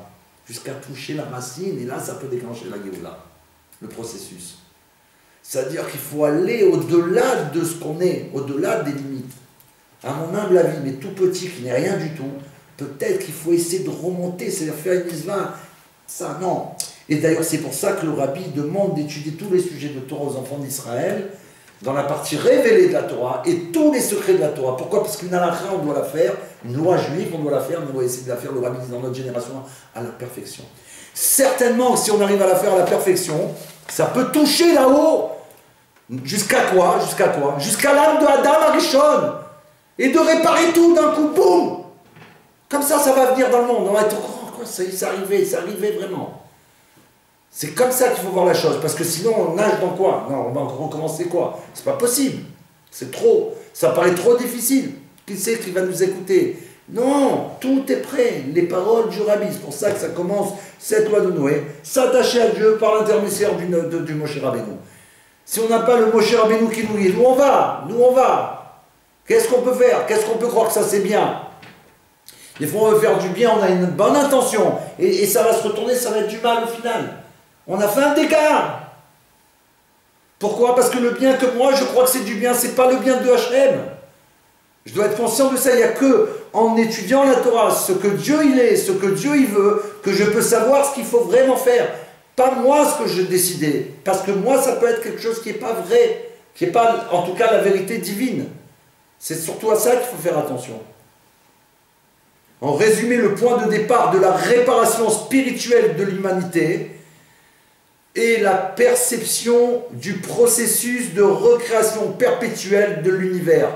jusqu'à toucher la racine, et là ça peut déclencher la Géoula, le processus. C'est-à-dire qu'il faut aller au-delà de ce qu'on est, au-delà des limites. À mon humble avis, mais tout petit, qui n'est rien du tout, peut-être qu'il faut essayer de remonter, c'est-à-dire faire une mitzvah, ça non. Et d'ailleurs, c'est pour ça que le rabbi demande d'étudier tous les sujets de Torah aux enfants d'Israël, dans la partie révélée de la Torah, et tous les secrets de la Torah. Pourquoi? Parce qu'une halakha, on doit la faire, une loi juive, on doit la faire, mais on doit essayer de la faire, le rabbi dit dans notre génération, à la perfection. Certainement, si on arrive à la faire à la perfection, ça peut toucher là-haut. Jusqu'à quoi? Jusqu'à l'âme de Adam Arishon. Et de réparer tout d'un coup, boum. Comme ça va venir dans le monde. On va être, quoi, ça y est, c'est arrivé vraiment. C'est comme ça qu'il faut voir la chose. Parce que sinon, on nage dans quoi? Non, on va recommencer quoi? C'est pas possible. C'est trop. Ça paraît trop difficile. Qui c'est qui va nous écouter? Non, tout est prêt. Les paroles du Rabbi, c'est pour ça que ça commence, cette loi de Noé, s'attacher à Dieu par l'intermédiaire du Moshe Rabbeinu. Si on n'a pas le Moshe Rabbeinu qui nous guide, où on va? Nous on va. Qu'est-ce qu'on peut faire? Qu'est-ce qu'on peut croire que ça c'est bien? Des fois on veut faire du bien, on a une bonne intention, et ça va se retourner, ça va être du mal au final. On a fait un dégât. Pourquoi? Parce que le bien que moi je crois que c'est du bien, c'est pas le bien de Hachem. Je dois être conscient de ça. Il n'y a que en étudiant la Torah, ce que Dieu il est, ce que Dieu il veut, que je peux savoir ce qu'il faut vraiment faire. Pas moi ce que je décidais. Parce que moi ça peut être quelque chose qui n'est pas vrai, qui n'est pas en tout cas la vérité divine. C'est surtout à ça qu'il faut faire attention. En résumé, le point de départ de la réparation spirituelle de l'humanité est la perception du processus de recréation perpétuelle de l'univers.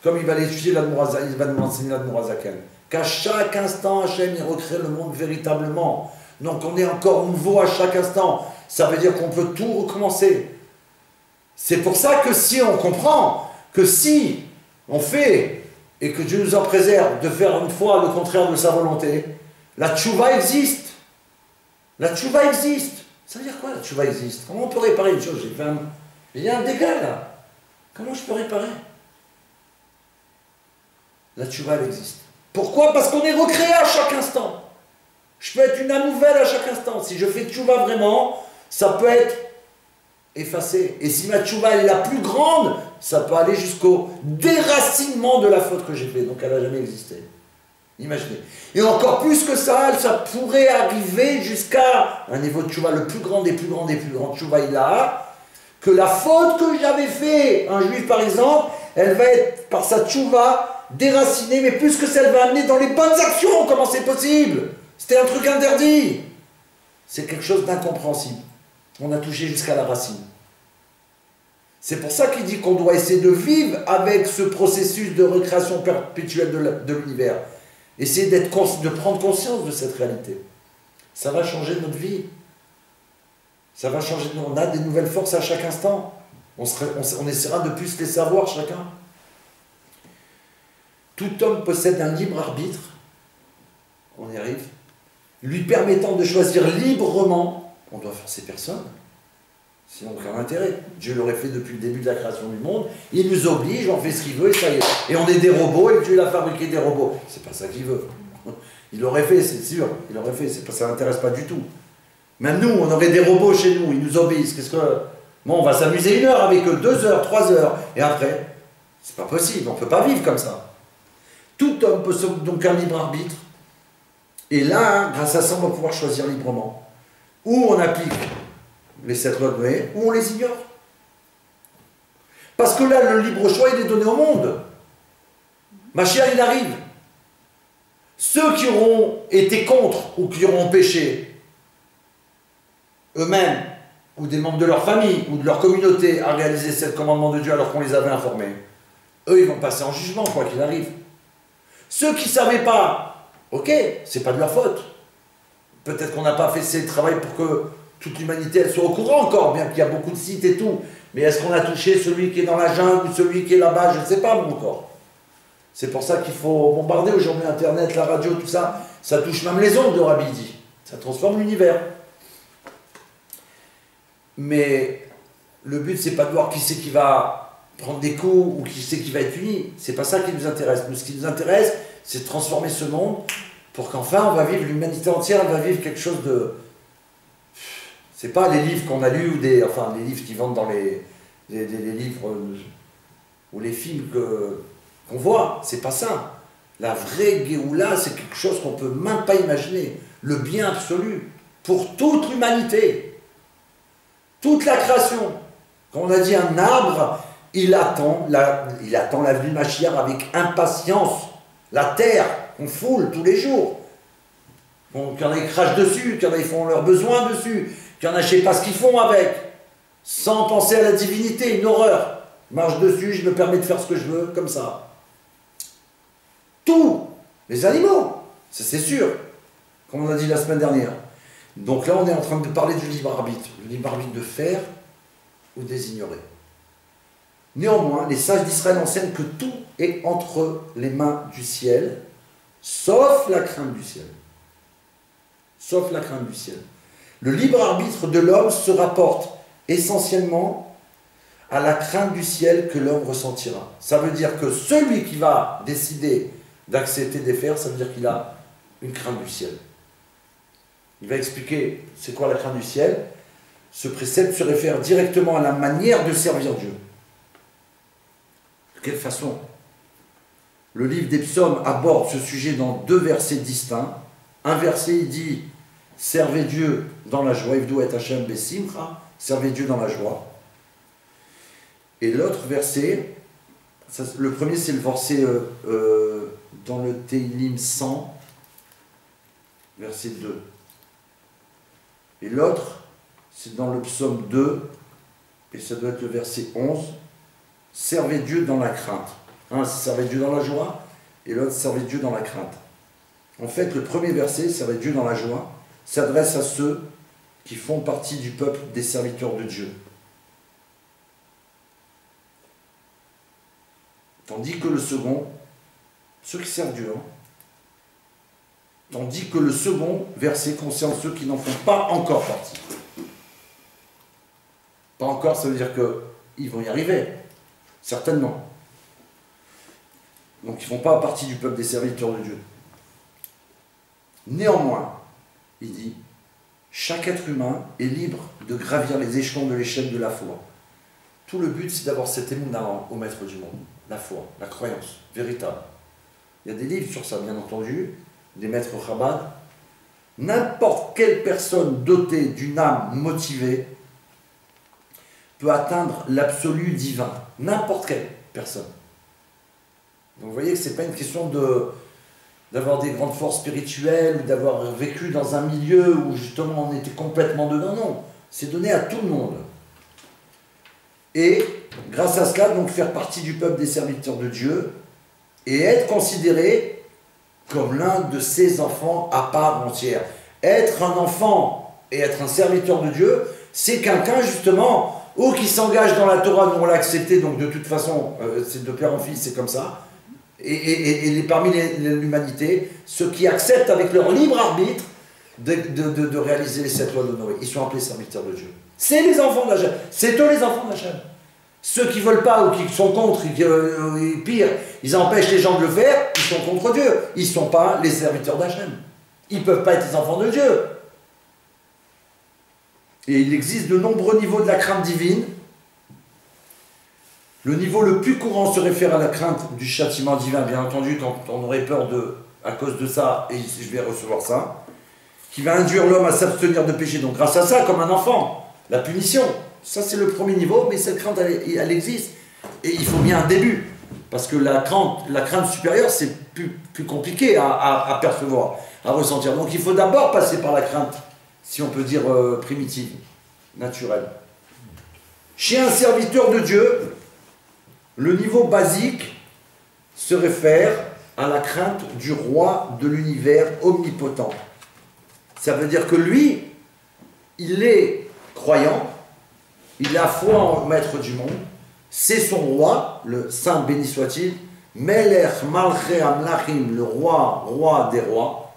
Comme il va l'étudier, il va nous enseigner l'Admorazaken. Qu'à chaque instant, Hachem il recrée le monde véritablement. Donc on est encore nouveau à chaque instant. Ça veut dire qu'on peut tout recommencer. C'est pour ça que si on comprend que si on fait, et que Dieu nous en préserve, de faire une fois le contraire de sa volonté, la tchouva existe. La tchouva existe. Ça veut dire quoi la tchouva existe? Comment on peut réparer une chose? Il y a un dégât là. Comment je peux réparer? La tchouva elle existe. Pourquoi? Parce qu'on est recréé à chaque instant. Je peux être une âme nouvelle à chaque instant. Si je fais tchouva vraiment, ça peut être effacé. Et si ma tchouva elle est la plus grande, ça peut aller jusqu'au déracinement de la faute que j'ai faite. Donc elle n'a jamais existé. Imaginez. Et encore plus que ça pourrait arriver jusqu'à un niveau de tchouva le plus grand des plus grands des plus grands. Tchouva il a que la faute que j'avais fait, un juif par exemple, elle va être par sa tchouva déracinée, mais plus que ça, elle va amener dans les bonnes actions. Comment c'est possible? C'était un truc interdit. C'est quelque chose d'incompréhensible. On a touché jusqu'à la racine. C'est pour ça qu'il dit qu'on doit essayer de vivre avec ce processus de recréation perpétuelle de l'univers. Essayer de prendre conscience de cette réalité. Ça va changer notre vie. Ça va changer. On a des nouvelles forces à chaque instant. On essaiera de plus les savoir chacun. Tout homme possède un libre arbitre. On y arrive. Lui permettant de choisir librement. On doit forcer personne. Sinon, aucun intérêt. Dieu l'aurait fait depuis le début de la création du monde. Il nous oblige, on fait ce qu'il veut et ça y est. Et on est des robots et Dieu il a fabriqué des robots. C'est pas ça qu'il veut. Il l'aurait fait, c'est sûr. Il l'aurait fait. Ça l'intéresse pas du tout. Même nous, on aurait des robots chez nous. Ils nous obéissent. Bon, on va s'amuser 1 heure avec eux, 2 heures, 3 heures. Et après, c'est pas possible. On peut pas vivre comme ça. Tout homme possède donc un libre arbitre. Et là, grâce à ça, on va pouvoir choisir librement. Ou on applique les 7 lois de Noé, ou on les ignore. Parce que là, le libre choix, il est donné au monde. Mashiach, il arrive. Ceux qui auront été contre, ou qui auront péché, eux-mêmes, ou des membres de leur famille, ou de leur communauté, à réaliser 7 commandements de Dieu alors qu'on les avait informés, eux, ils vont passer en jugement, quoi qu'il arrive. Ceux qui ne savaient pas, ok, c'est pas de leur faute. Peut-être qu'on n'a pas fait ce travail pour que toute l'humanité elle soit au courant encore, bien qu'il y a beaucoup de sites et tout. Mais est-ce qu'on a touché celui qui est dans la jungle ou celui qui est là-bas? Je ne sais pas, moi encore. C'est pour ça qu'il faut bombarder aujourd'hui Internet, la radio, tout ça. Ça touche même les ondes de Rabbi dit. Ça transforme l'univers. Mais le but, c'est pas de voir qui c'est qui va prendre des coups ou qui c'est qui va être puni. C'est pas ça qui nous intéresse. Nous, ce qui nous intéresse, c'est de transformer ce monde pour qu'enfin, on va vivre, l'humanité entière, elle va vivre quelque chose de... C'est pas les livres qu'on a lus, ou les livres qui vendent dans les livres ou les films qu'on voit. C'est pas ça. La vraie Géoula, c'est quelque chose qu'on peut même pas imaginer. Le bien absolu pour toute l'humanité. Toute la création. Quand on a dit un arbre, il attend la venue de Mashiach avec impatience. La terre, qu'on foule tous les jours. Qu'il y en a qui crachent dessus, qu'il y en a qui font leurs besoins dessus, qu'il y en a, je ne sais pas ce qu'ils font avec, sans penser à la divinité, une horreur. Je marche dessus, je me permets de faire ce que je veux, comme ça. Tout, les animaux, ça c'est sûr, comme on a dit la semaine dernière. Donc là, on est en train de parler du libre arbitre. Le libre arbitre de faire ou des ignorer. Néanmoins, les sages d'Israël enseignent que tout est entre les mains du ciel sauf la crainte du ciel. Sauf la crainte du ciel. Le libre arbitre de l'homme se rapporte essentiellement à la crainte du ciel que l'homme ressentira. Ça veut dire que celui qui va décider d'accepter des fers, ça veut dire qu'il a une crainte du ciel. Il va expliquer c'est quoi la crainte du ciel. Ce précepte se réfère directement à la manière de servir Dieu. De quelle façon? Le livre des psaumes aborde ce sujet dans 2 versets distincts. Un verset, il dit « Servez Dieu dans la joie » servez Dieu dans la joie. Et l'autre verset, le premier c'est le verset dans le Tehillim 100, verset 2. Et l'autre, c'est dans le psaume 2, et ça doit être le verset 11. Servez Dieu dans la crainte. Un, c'est servez Dieu dans la joie, et l'autre, servez Dieu dans la crainte. En fait, le premier verset, servez Dieu dans la joie, s'adresse à ceux qui font partie du peuple des serviteurs de Dieu. Tandis que le second, ceux qui servent Dieu, tandis que le second verset concerne ceux qui n'en font pas encore partie. Pas encore, ça veut dire qu'ils vont y arriver, certainement. Donc ils ne font pas partie du peuple des serviteurs de Dieu. Néanmoins, il dit, chaque être humain est libre de gravir les échelons de l'échelle de la foi. Tout le but, c'est d'avoir cet émouna au maître du monde. La foi, la croyance, véritable. Il y a des livres sur ça, bien entendu, des maîtres Chabad. N'importe quelle personne dotée d'une âme motivée peut atteindre l'absolu divin. N'importe quelle personne. Donc vous voyez que ce n'est pas une question d'avoir des grandes forces spirituelles ou d'avoir vécu dans un milieu où justement on était complètement dedans. Non, c'est donné à tout le monde. Et grâce à cela, donc faire partie du peuple des serviteurs de Dieu et être considéré comme l'un de ses enfants à part entière. Être un enfant et être un serviteur de Dieu, c'est quelqu'un justement ou qui s'engage dans la Torah, nous on l'a accepté, donc de toute façon, c'est de père en fils, c'est comme ça. Et parmi l'humanité, ceux qui acceptent avec leur libre arbitre de réaliser les 7 lois de Noé, ils sont appelés serviteurs de Dieu. C'est les enfants d'Hachem, c'est eux les enfants d'Hachem. Ceux qui ne veulent pas ou qui sont contre, pire, ils empêchent les gens de le faire, ils sont contre Dieu. Ils ne sont pas les serviteurs d'Hachem. Ils ne peuvent pas être les enfants de Dieu. Et il existe de nombreux niveaux de la crainte divine. Le niveau le plus courant se réfère à la crainte du châtiment divin, bien entendu, quand on aurait peur à cause de ça, et je vais recevoir ça, qui va induire l'homme à s'abstenir de péché. Donc grâce à ça, comme un enfant, la punition, ça c'est le premier niveau, mais cette crainte, elle existe. Et il faut bien un début, parce que la crainte supérieure, c'est plus compliqué à percevoir, à ressentir. Donc il faut d'abord passer par la crainte, si on peut dire primitive, naturelle. Chez un serviteur de Dieu, le niveau basique se réfère à la crainte du roi de l'univers omnipotent. Ça veut dire que lui, il est croyant, il a foi en maître du monde, c'est son roi, le saint béni soit-il, Melech Malché Amlachim, le roi des rois.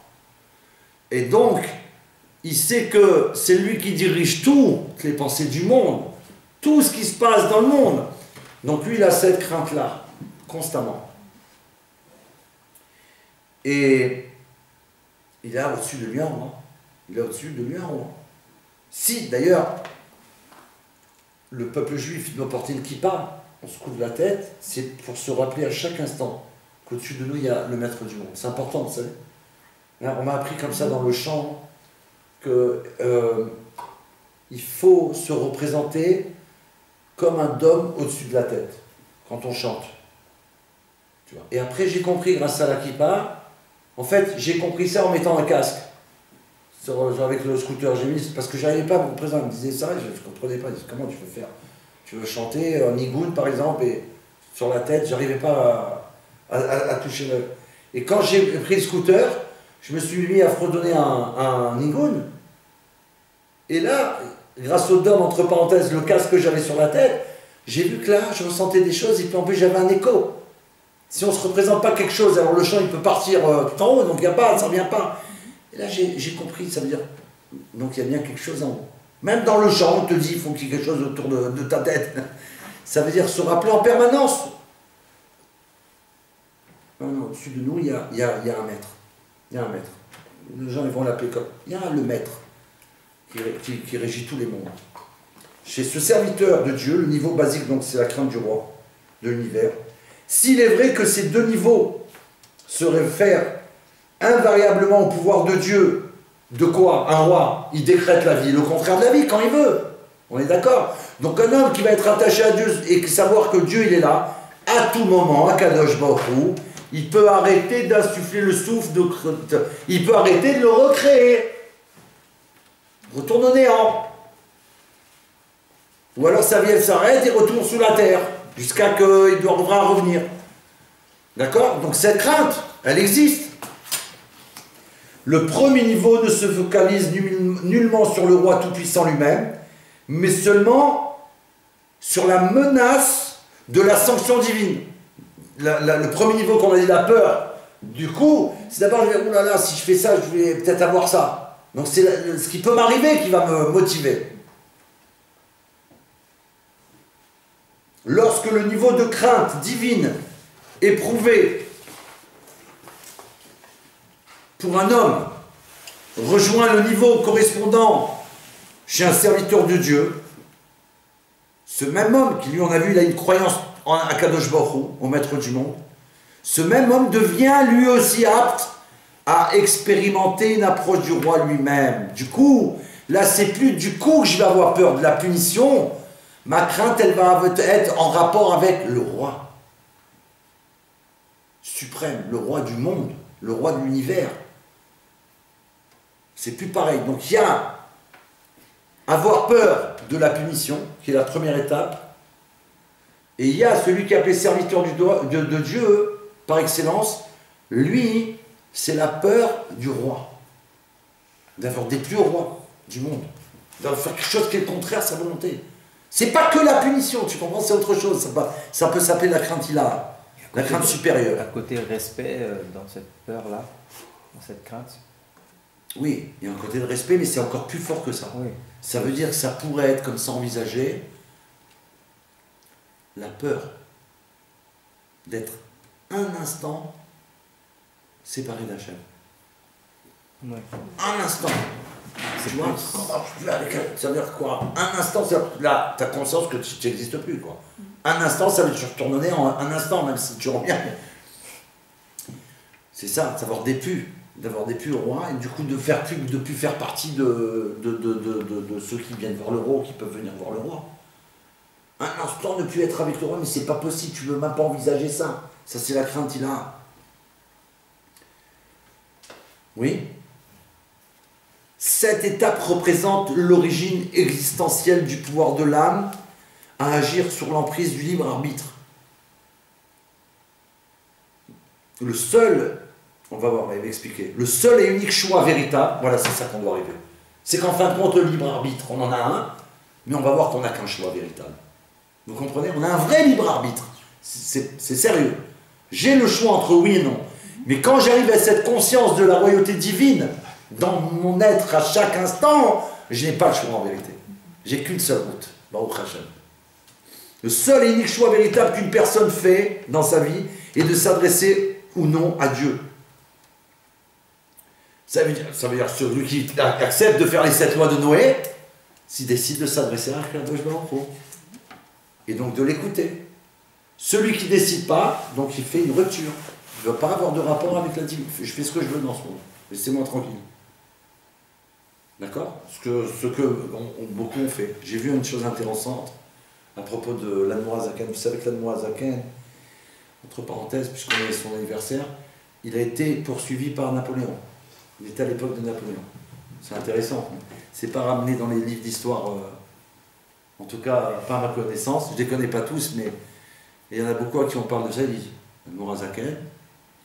Et donc, il sait que c'est lui qui dirige toutes les pensées du monde, tout ce qui se passe dans le monde. Donc lui, il a cette crainte-là, constamment. Et il est au-dessus de lui en haut. Il est au-dessus de lui en haut. Si, d'ailleurs, le peuple juif doit porter une kippa, on se couvre la tête, c'est pour se rappeler à chaque instant qu'au-dessus de nous, il y a le maître du monde. C'est important, vous savez. On m'a appris comme ça dans le chant que il faut se représenter comme un dôme au-dessus de la tête, quand on chante. Tu vois. Et après, j'ai compris, grâce à la kippa, en fait, j'ai compris ça en mettant un casque. Avec le scooter, j'ai mis, parce que je n'arrivais pas à me représenter. Il me disait ça, et je ne comprenais pas. Il disait, comment tu veux faire? Tu veux chanter un nigoun, par exemple, et sur la tête, je n'arrivais pas à toucher le... Et quand j'ai pris le scooter, je me suis mis à fredonner un nigoun. Et là, grâce au dôme, entre parenthèses, le casque que j'avais sur la tête, j'ai vu que là, je ressentais des choses, et puis en plus, j'avais un écho. Si on ne se représente pas quelque chose, alors le chant il peut partir tout en haut, donc il n'y a pas, ça ne vient pas. Et là j'ai compris, ça veut dire, donc il y a bien quelque chose en haut. Même dans le chant, on te dit, il faut qu'il y ait quelque chose autour de ta tête. Ça veut dire se rappeler en permanence. Au-dessus de nous, il y a un maître. Il y a un maître. Les gens ils vont l'appeler comme. Il y a le maître qui régit tous les mondes. Chez ce serviteur de Dieu, le niveau basique, donc c'est la crainte du roi, de l'univers. S'il est vrai que ces deux niveaux se réfèrent invariablement au pouvoir de Dieu, de quoi? Un roi, il décrète la vie, le contraire de la vie, quand il veut. On est d'accord? Donc un homme qui va être attaché à Dieu et savoir que Dieu, il est là, à tout moment, à Kadosh Baruch Hu, il peut arrêter d'insuffler le souffle, il peut arrêter de le recréer. Retourne au néant. Ou alors sa vie, elle s'arrête et retourne sous la terre, jusqu'à qu'il devra revenir. D'accord? Donc cette crainte, elle existe. Le premier niveau ne se focalise nullement sur le roi tout-puissant lui-même, mais seulement sur la menace de la sanction divine. Le premier niveau qu'on a dit, la peur, du coup, c'est d'abord, je vais dire, oh là là, si je fais ça, je vais peut-être avoir ça. Donc c'est ce qui peut m'arriver qui va me motiver. Lorsque le niveau de crainte divine éprouvé pour un homme rejoint le niveau correspondant chez un serviteur de Dieu, ce même homme qui lui, on a vu, il a une croyance à Kadosh Baruch Hu, au maître du monde, ce même homme devient lui aussi apte à expérimenter une approche du roi lui-même. Du coup, là c'est plus du coup que je vais avoir peur de la punition, ma crainte elle va être en rapport avec le roi suprême, le roi du monde, le roi de l'univers. C'est plus pareil. Donc il y a avoir peur de la punition, qui est la première étape, et il y a celui qui est appelé serviteur de Dieu, par excellence, lui, c'est la peur du roi, d'avoir déplu au roi du monde, de faire quelque chose qui est contraire à sa volonté. C'est pas que la punition, tu comprends, c'est autre chose, ça peut s'appeler la crainte ilaha, la crainte supérieure. À côté respect dans cette peur-là, dans cette crainte. Oui, il y a un côté de respect, mais c'est encore plus fort que ça. Oui. Ça veut dire que ça pourrait être comme ça envisagé, la peur d'être un instant séparé d'Hachem. Oui. Un instant. Tu vois, ça veut dire quoi? Un instant, là, tu as conscience que tu n'existes plus, quoi. Un instant, ça veut dire que tu retournes au néant, un instant, même si tu reviens. C'est ça, d'avoir déplu au roi, et du coup de plus faire partie de ceux qui viennent voir le roi, ou qui peuvent venir voir le roi. Un instant ne plus être avec le roi, mais c'est pas possible, tu ne veux même pas envisager ça. Ça, c'est la crainte il a. Oui. Cette étape représente l'origine existentielle du pouvoir de l'âme à agir sur l'emprise du libre arbitre. Le seul, on va voir, il va expliquer, le seul et unique choix véritable, voilà, c'est ça qu'on doit arriver. C'est qu'en fin de compte, le libre arbitre, on en a un, mais on va voir qu'on n'a qu'un choix véritable. Vous comprenez? On a un vrai libre arbitre. C'est sérieux. J'ai le choix entre oui et non. Mais quand j'arrive à cette conscience de la royauté divine, dans mon être à chaque instant, je n'ai pas le choix en vérité. J'ai qu'une seule route. Baruch Hashem. Le seul et unique choix véritable qu'une personne fait dans sa vie est de s'adresser ou non à Dieu. Ça veut dire celui qui accepte de faire les 7 lois de Noé, s'il décide de s'adresser à Kadosh Baruch Hu. Et donc de l'écouter. Celui qui ne décide pas, donc il fait une rupture. Il ne veut pas avoir de rapport avec la divinité. Je fais ce que je veux dans ce monde. Laissez-moi tranquille. D'accord? Ce que beaucoup ont fait. J'ai vu une chose intéressante à propos de l'Admorazaken. Vous savez que l'Admorazaken, entre parenthèses, puisqu'on est son anniversaire, il a été poursuivi par Napoléon. Il était à l'époque de Napoléon. C'est intéressant. C'est pas ramené dans les livres d'histoire, en tout cas pas à ma connaissance. Je ne les connais pas tous, mais il y en a beaucoup à qui on parle de ça. Ils disent L'Admorazaken,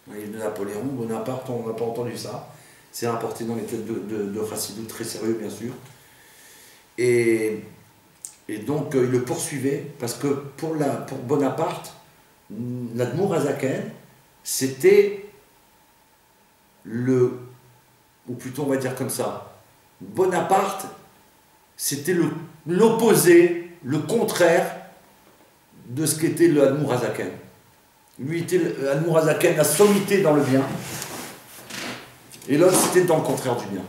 il est de Napoléon, Bonaparte, on n'a pas entendu ça. C'est rapporté dans les têtes de Chassidou, très sérieux bien sûr. Et donc il le poursuivait, parce que pour Bonaparte, l'Admour Azaken, c'était ou plutôt on va dire comme ça, Bonaparte, c'était l'opposé, le contraire de ce qu'était le Admour Azaken. Lui était l'Admour Azaken, la sommité dans le bien, et l'autre c'était dans le contraire du bien.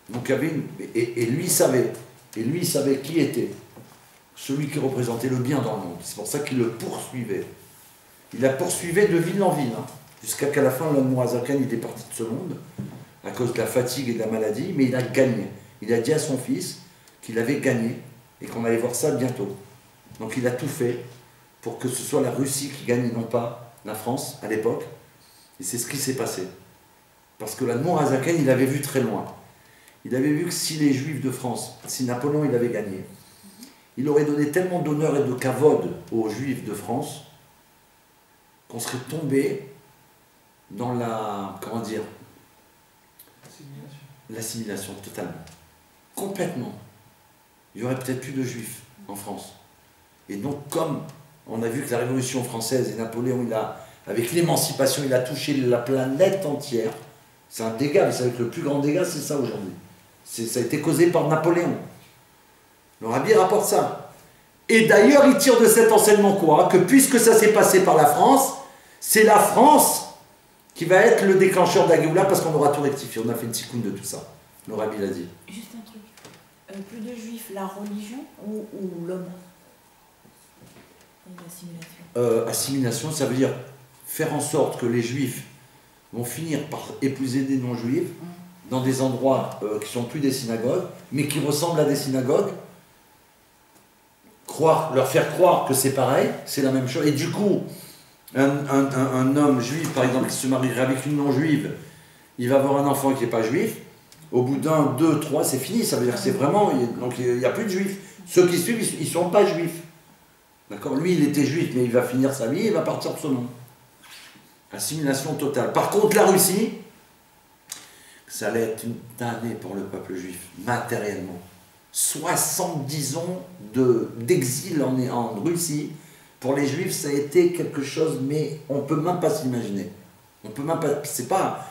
Donc il y avait et lui il savait qui était celui qui représentait le bien dans le monde. C'est pour ça qu'il le poursuivait. Il la poursuivait de ville en ville, hein, jusqu'à qu'à la fin, l'Admour Azaken il est parti de ce monde, à cause de la fatigue et de la maladie, mais il a gagné. Il a dit à son fils qu'il avait gagné, et qu'on allait voir ça bientôt. Donc il a tout fait pour que ce soit la Russie qui gagne, et non pas la France, à l'époque. Et c'est ce qui s'est passé. Parce que l'Admour Azaken, il avait vu très loin. Il avait vu que si les Juifs de France, si Napoléon il avait gagné, il aurait donné tellement d'honneur et de kavod aux Juifs de France qu'on serait tombé dans la, comment dire, l'assimilation totalement. Complètement. Il n'y aurait peut-être plus de Juifs en France. Et donc, comme on a vu que la Révolution française et Napoléon, avec l'émancipation, il a touché la planète entière, c'est un dégât, vous savez que le plus grand dégât, c'est ça aujourd'hui. Ça a été causé par Napoléon. Le Rabbi rapporte ça. Et d'ailleurs, il tire de cet enseignement quoi? Que puisque ça s'est passé par la France, c'est la France qui va être le déclencheur de la Géoula parce qu'on aura tout rectifié. On a fait une tikkun de tout ça. Le Rabbi l'a dit. Juste un truc. Plus de juifs, la religion ou l'homme? L'assimilation. Assimilation, ça veut dire faire en sorte que les juifs vont finir par épouser des non-juifs dans des endroits qui ne sont plus des synagogues, mais qui ressemblent à des synagogues, leur faire croire que c'est pareil, c'est la même chose. Et du coup, un homme juif, par exemple, qui se marierait avec une non-juive, il va avoir un enfant qui n'est pas juif, au bout d'un, deux, trois, c'est fini, ça veut dire que c'est vraiment, donc il n'y a plus de juifs. Ceux qui suivent, ils ne sont pas juifs. D'accord? Lui, il était juif, mais il va finir sa vie, il va partir de ce monde. Assimilation totale. Par contre, la Russie, ça allait être une damnée pour le peuple juif, matériellement. 70 ans d'exil en Russie, pour les juifs, ça a été quelque chose, mais on ne peut même pas s'imaginer. On peut même pas. C'est pas.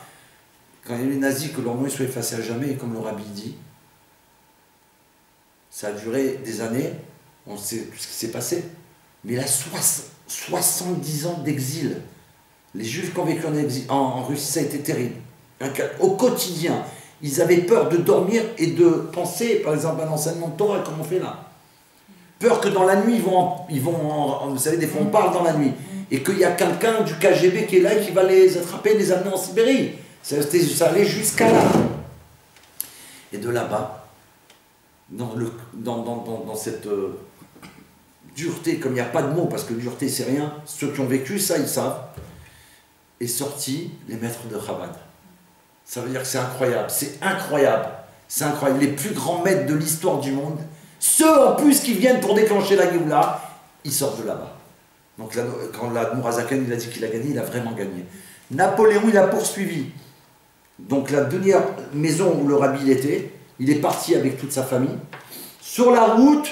Quand il y a eu les nazis, que leur nom soit effacé à jamais, comme le Rabbi dit, ça a duré des années, on sait tout ce qui s'est passé. Mais là, 70 ans d'exil. Les Juifs qui ont vécu en Russie, ça a été terrible. Au quotidien, ils avaient peur de dormir et de penser, par exemple, à un enseignement de Torah, comme on fait là. Peur que dans la nuit, vous savez, des fois on parle dans la nuit, et qu'il y a quelqu'un du KGB qui est là et qui va les attraper et les amener en Sibérie. Ça allait jusqu'à là. Et de là-bas, dans cette dureté, comme il n'y a pas de mots, parce que dureté c'est rien, ceux qui ont vécu ça, ils savent, est sorti les maîtres de Chabad. Ça veut dire que c'est incroyable, c'est incroyable, c'est incroyable. Les plus grands maîtres de l'histoire du monde, ceux en plus qui viennent pour déclencher la Géoula, ils sortent de là-bas. Donc là, quand l'Admour Azaken il a dit qu'il a gagné, il a vraiment gagné. Napoléon, il a poursuivi. Donc la dernière maison où le Rabbi était, il est parti avec toute sa famille. Sur la route,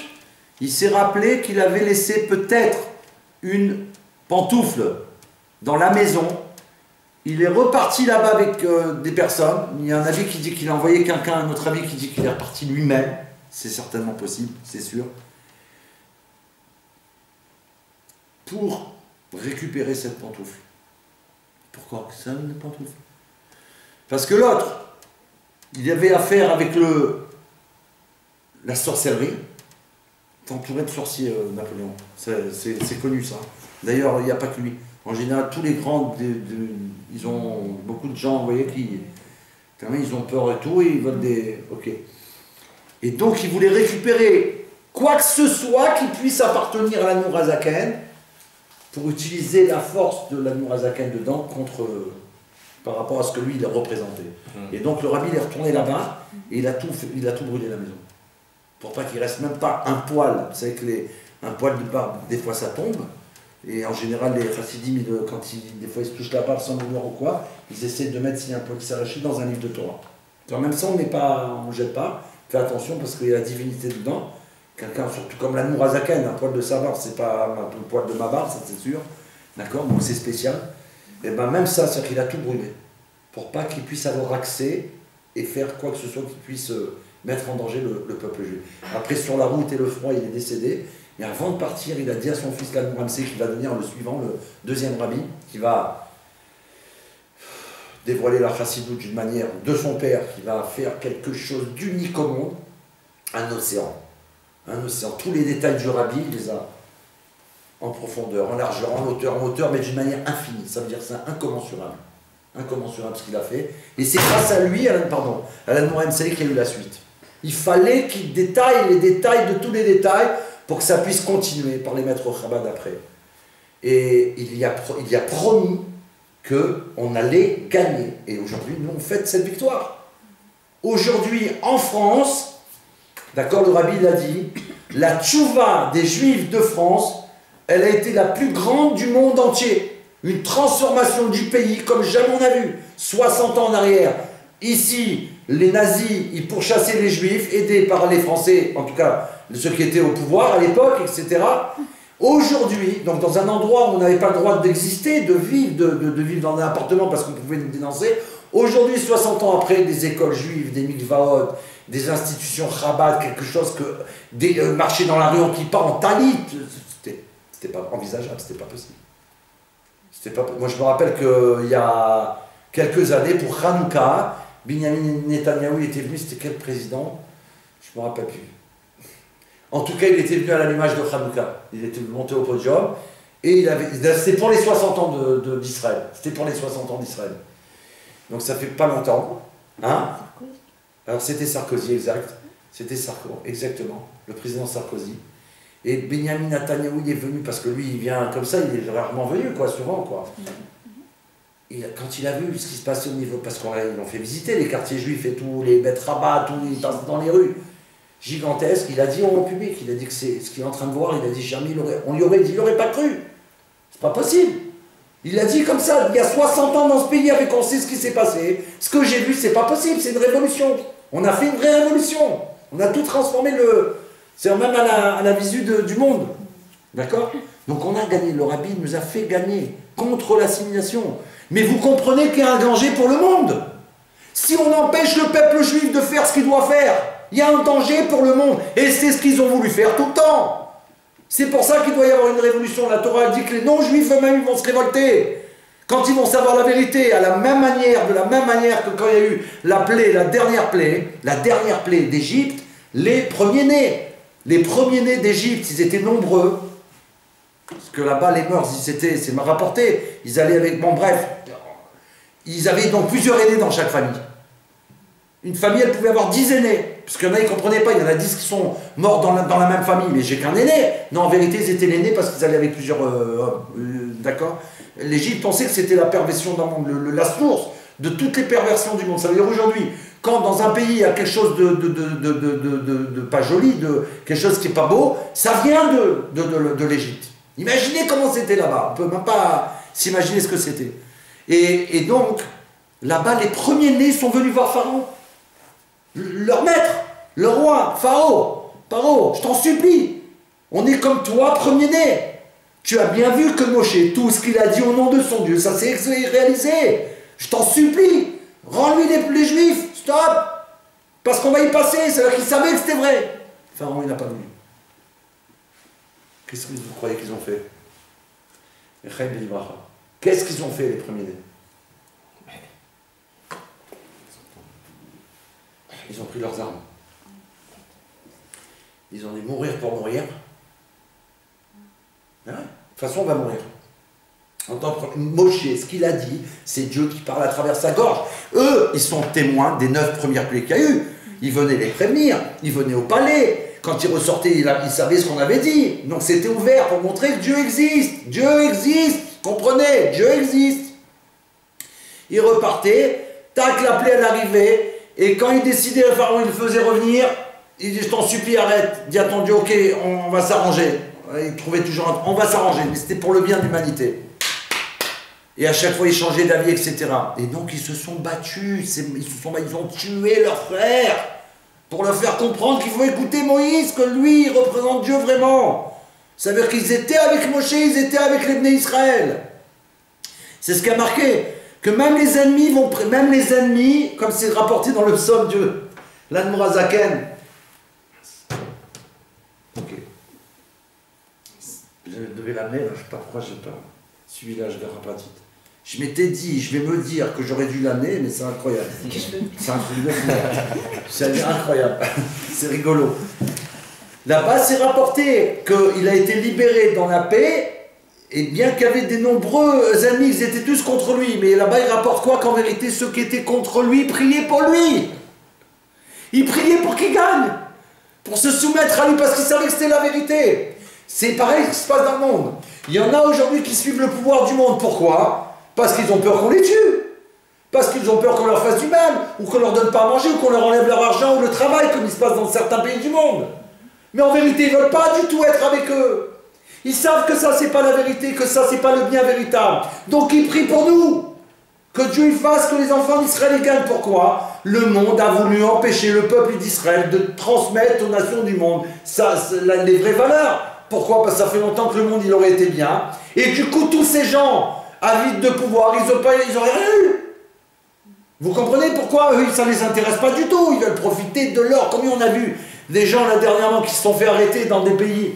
il s'est rappelé qu'il avait laissé peut-être une pantoufle dans la maison. Il est reparti là-bas avec des personnes. Il y a un avis qui dit qu'il a envoyé quelqu'un, un autre avis qui dit qu'il est reparti lui-même. C'est certainement possible, c'est sûr. Pour récupérer cette pantoufle. Pourquoi ça une pantoufle? Parce que l'autre, il avait affaire avec la sorcellerie. Entouré de sorciers, Napoléon. C'est connu ça. D'ailleurs, il n'y a pas que lui. En général, tous les grands, ils ont beaucoup de gens, vous voyez, qui quand même, ils ont peur et tout, et ils veulent des... Ok. Et donc, ils voulaient récupérer quoi que ce soit qui puisse appartenir à l'Admour Azaken pour utiliser la force de l'Admour Azaken dedans par rapport à ce que lui, il représentait. Et donc, le Rabbi, il est retourné là-bas et il a tout brûlé la maison. Pour pas qu'il reste même pas un poil. Vous savez que un poil de barbe, des fois, ça tombe. Et en général, les chassidim, quand des fois ils se touchent la barbe sans vouloir ou quoi, ils essaient de mettre, s'il y a un poil qui s'est arraché, dans un livre de Torah. Quand même ça, on ne jette pas. Fais attention parce qu'il y a la divinité dedans. Quelqu'un, surtout comme l'Admour Azaken, un poil de sa barbe, c'est pas un poil de ma barbe, ça c'est sûr. d'accord, donc c'est spécial, et bien même ça, c'est-à-dire qu'il a tout brûlé, pour pas qu'il puisse avoir accès et faire quoi que ce soit qui puisse mettre en danger le peuple juif. Après, sur la route et le front, il est décédé, mais avant de partir, il a dit à son fils Kalman Ramsey, qui va devenir le suivant, le deuxième rabbi, qui va dévoiler la chassidoute d'une manière de son père, qui va faire quelque chose d'unique au monde, un océan. Un océan. Tous les détails du rabbi, il les a en profondeur, en largeur, en hauteur, mais d'une manière infinie. Ça veut dire que c'est incommensurable. Incommensurable ce qu'il a fait. Et c'est grâce à lui, Alan Mohammed, qui a eu la suite. Il fallait qu'il détaille les détails de tous les détails pour que ça puisse continuer par les maîtres au Chabad après. Et il y a promis qu'on allait gagner. Et aujourd'hui, nous, on fête cette victoire. Aujourd'hui, en France, d'accord, le rabbi l'a dit, la tchouva des Juifs de France, elle a été la plus grande du monde entier. Une transformation du pays comme jamais on a vu. 60 ans en arrière. Ici, les nazis, ils pourchassaient les Juifs, aidés par les Français, en tout cas ceux qui étaient au pouvoir à l'époque, etc. Aujourd'hui, donc dans un endroit où on n'avait pas le droit d'exister, de vivre dans un appartement parce qu'on pouvait nous dénoncer, aujourd'hui, 60 ans après, des écoles juives, des mikvaot, des institutions Chabad, quelque chose que marcher dans la rue en kippa, en talit, c'était pas envisageable, c'était pas possible. Moi, je me rappelle qu'il y a quelques années, pour Hanouka, Binyamin Netanyahou était venu, c'était quel président? Je me rappelle plus. En tout cas, il était venu à l'allumage de Hanouka. Il était monté au podium. Et c'était pour les 60 ans d'Israël. C'était pour les 60 ans d'Israël. Donc ça fait pas longtemps. Hein? Alors c'était Sarkozy, exact. C'était Sarkozy, exactement. Le président Sarkozy. Et Benjamin Netanyahou, il est venu parce que lui, il vient comme ça, il est rarement venu, quoi, souvent, quoi. Quand il a vu ce qui se passait au niveau, parce qu'ils l'ont fait visiter les quartiers juifs et tout, les bêtes rabat, tout, ils passent dans les rues, gigantesques, il a dit en public, il a dit que c'est ce qu'il est en train de voir, il a dit jamais, on lui aurait dit, il n'aurait pas cru. C'est pas possible. Il l'a dit comme ça, il y a 60 ans dans ce pays, avec on sait ce qui s'est passé. Ce que j'ai vu, c'est pas possible, c'est une révolution. On a fait une vraie révolution. On a tout transformé c'est même à la visu du monde. D'accord? Donc on a gagné, le rabbi nous a fait gagner contre l'assimilation. Mais vous comprenez qu'il y a un danger pour le monde. Si on empêche le peuple juif de faire ce qu'il doit faire, il y a un danger pour le monde. Et c'est ce qu'ils ont voulu faire tout le temps. C'est pour ça qu'il doit y avoir une révolution. La Torah dit que les non-juifs eux-mêmes vont se révolter. Quand ils vont savoir la vérité, de la même manière que quand il y a eu la dernière plaie d'Égypte, les premiers-nés d'Égypte, ils étaient nombreux. Parce que là-bas, les mœurs, c'est m'a rapporté, ils allaient avec, bon bref, ils avaient donc plusieurs aînés dans chaque famille. Une famille, elle pouvait avoir 10 aînés, parce qu'il y en a, ils ne comprenaient pas, il y en a 10 qui sont morts dans la même famille, mais j'ai qu'un aîné. Non, en vérité, ils étaient l'aîné parce qu'ils allaient avec plusieurs hommes, d'accord? L'Égypte pensait que c'était la perversion d'un monde, la source de toutes les perversions du monde. Ça veut dire aujourd'hui, quand dans un pays il y a quelque chose de pas joli, quelque chose qui n'est pas beau, ça vient de l'Égypte. Imaginez comment c'était là-bas, on ne peut même pas s'imaginer ce que c'était. Et donc, là-bas, les premiers-nés sont venus voir Pharaon. Leur maître, le roi, Pharaon, je t'en supplie, on est comme toi, premier-né. Tu as bien vu que Moshe, tout ce qu'il a dit au nom de son Dieu, ça s'est réalisé. Je t'en supplie, rends-lui les Juifs, stop. Parce qu'on va y passer, c'est-à-dire qu'ils savaient que c'était vrai. Pharaon, il n'a pas voulu. Qu'est-ce que vous croyez qu'ils ont fait? Qu'est-ce qu'ils ont fait les premiers-nés? Ils ont pris leurs armes. Ils ont dit mourir pour mourir. Ah ouais. De toute façon, on va mourir. En tant que Moshe, ce qu'il a dit, c'est Dieu qui parle à travers sa gorge. Eux, ils sont témoins des 9 premières plaies qu'il y a eu. Ils venaient les prévenir, ils venaient au palais. Quand ils ressortaient, ils savaient ce qu'on avait dit. Donc c'était ouvert pour montrer que Dieu existe. Dieu existe. Comprenez, Dieu existe. Ils repartaient, tac, la plaie, elle arrivait. Et quand il décidait, le pharaon, il le faisait revenir, il dit, je t'en supplie, arrête. Dis à ton Dieu, ok, on va s'arranger. Il trouvait toujours, on va s'arranger. Mais c'était pour le bien de l'humanité. Et à chaque fois, ils changeaient d'avis, etc. Et donc, ils se sont battus. Ils ont tué leur frère pour leur faire comprendre qu'il faut écouter Moïse, que lui, il représente Dieu vraiment. Ça veut dire qu'ils étaient avec Moshe, ils étaient avec les Bnei Israël. C'est ce qui a marqué, que même les ennemis, comme c'est rapporté dans le psaume de l'Admorazaken. Ok. Je devais l'amener, je ne sais pas pourquoi je n'ai pas suivi là, je verrai pas titre. Je m'étais dit, je vais me dire que j'aurais dû l'amener, mais c'est incroyable. C'est un truc de fou. C'est incroyable. C'est rigolo. Là-bas, c'est rapporté qu'il a été libéré dans la paix, et bien qu'il y avait de nombreux ennemis, ils étaient tous contre lui. Mais là-bas, il rapporte quoi? Qu'en vérité, ceux qui étaient contre lui priaient pour lui. Ils priaient pour qu'il gagne, pour se soumettre à lui, parce qu'ils savaient que c'était la vérité. C'est pareil ce qui se passe dans le monde. Il y en a aujourd'hui qui suivent le pouvoir du monde. Pourquoi? Parce qu'ils ont peur qu'on les tue. Parce qu'ils ont peur qu'on leur fasse du mal, ou qu'on leur donne pas à manger, ou qu'on leur enlève leur argent ou le travail, comme il se passe dans certains pays du monde. Mais en vérité, ils ne veulent pas du tout être avec eux. Ils savent que ça, c'est pas la vérité, que ça, c'est pas le bien véritable. Donc ils prient pour nous. Que Dieu fasse que les enfants d'Israël gagnent. Pourquoi? Le monde a voulu empêcher le peuple d'Israël de transmettre aux nations du monde les vraies valeurs. Pourquoi? Parce que ça fait longtemps que le monde, il aurait été bien. Et du coup, tous ces gens avides de pouvoir, ils n'auraient rien eu. Vous comprenez pourquoi eux, ça ne les intéresse pas du tout. Ils veulent profiter de l'or. Combien on a vu des gens là dernièrement qui se sont fait arrêter dans des pays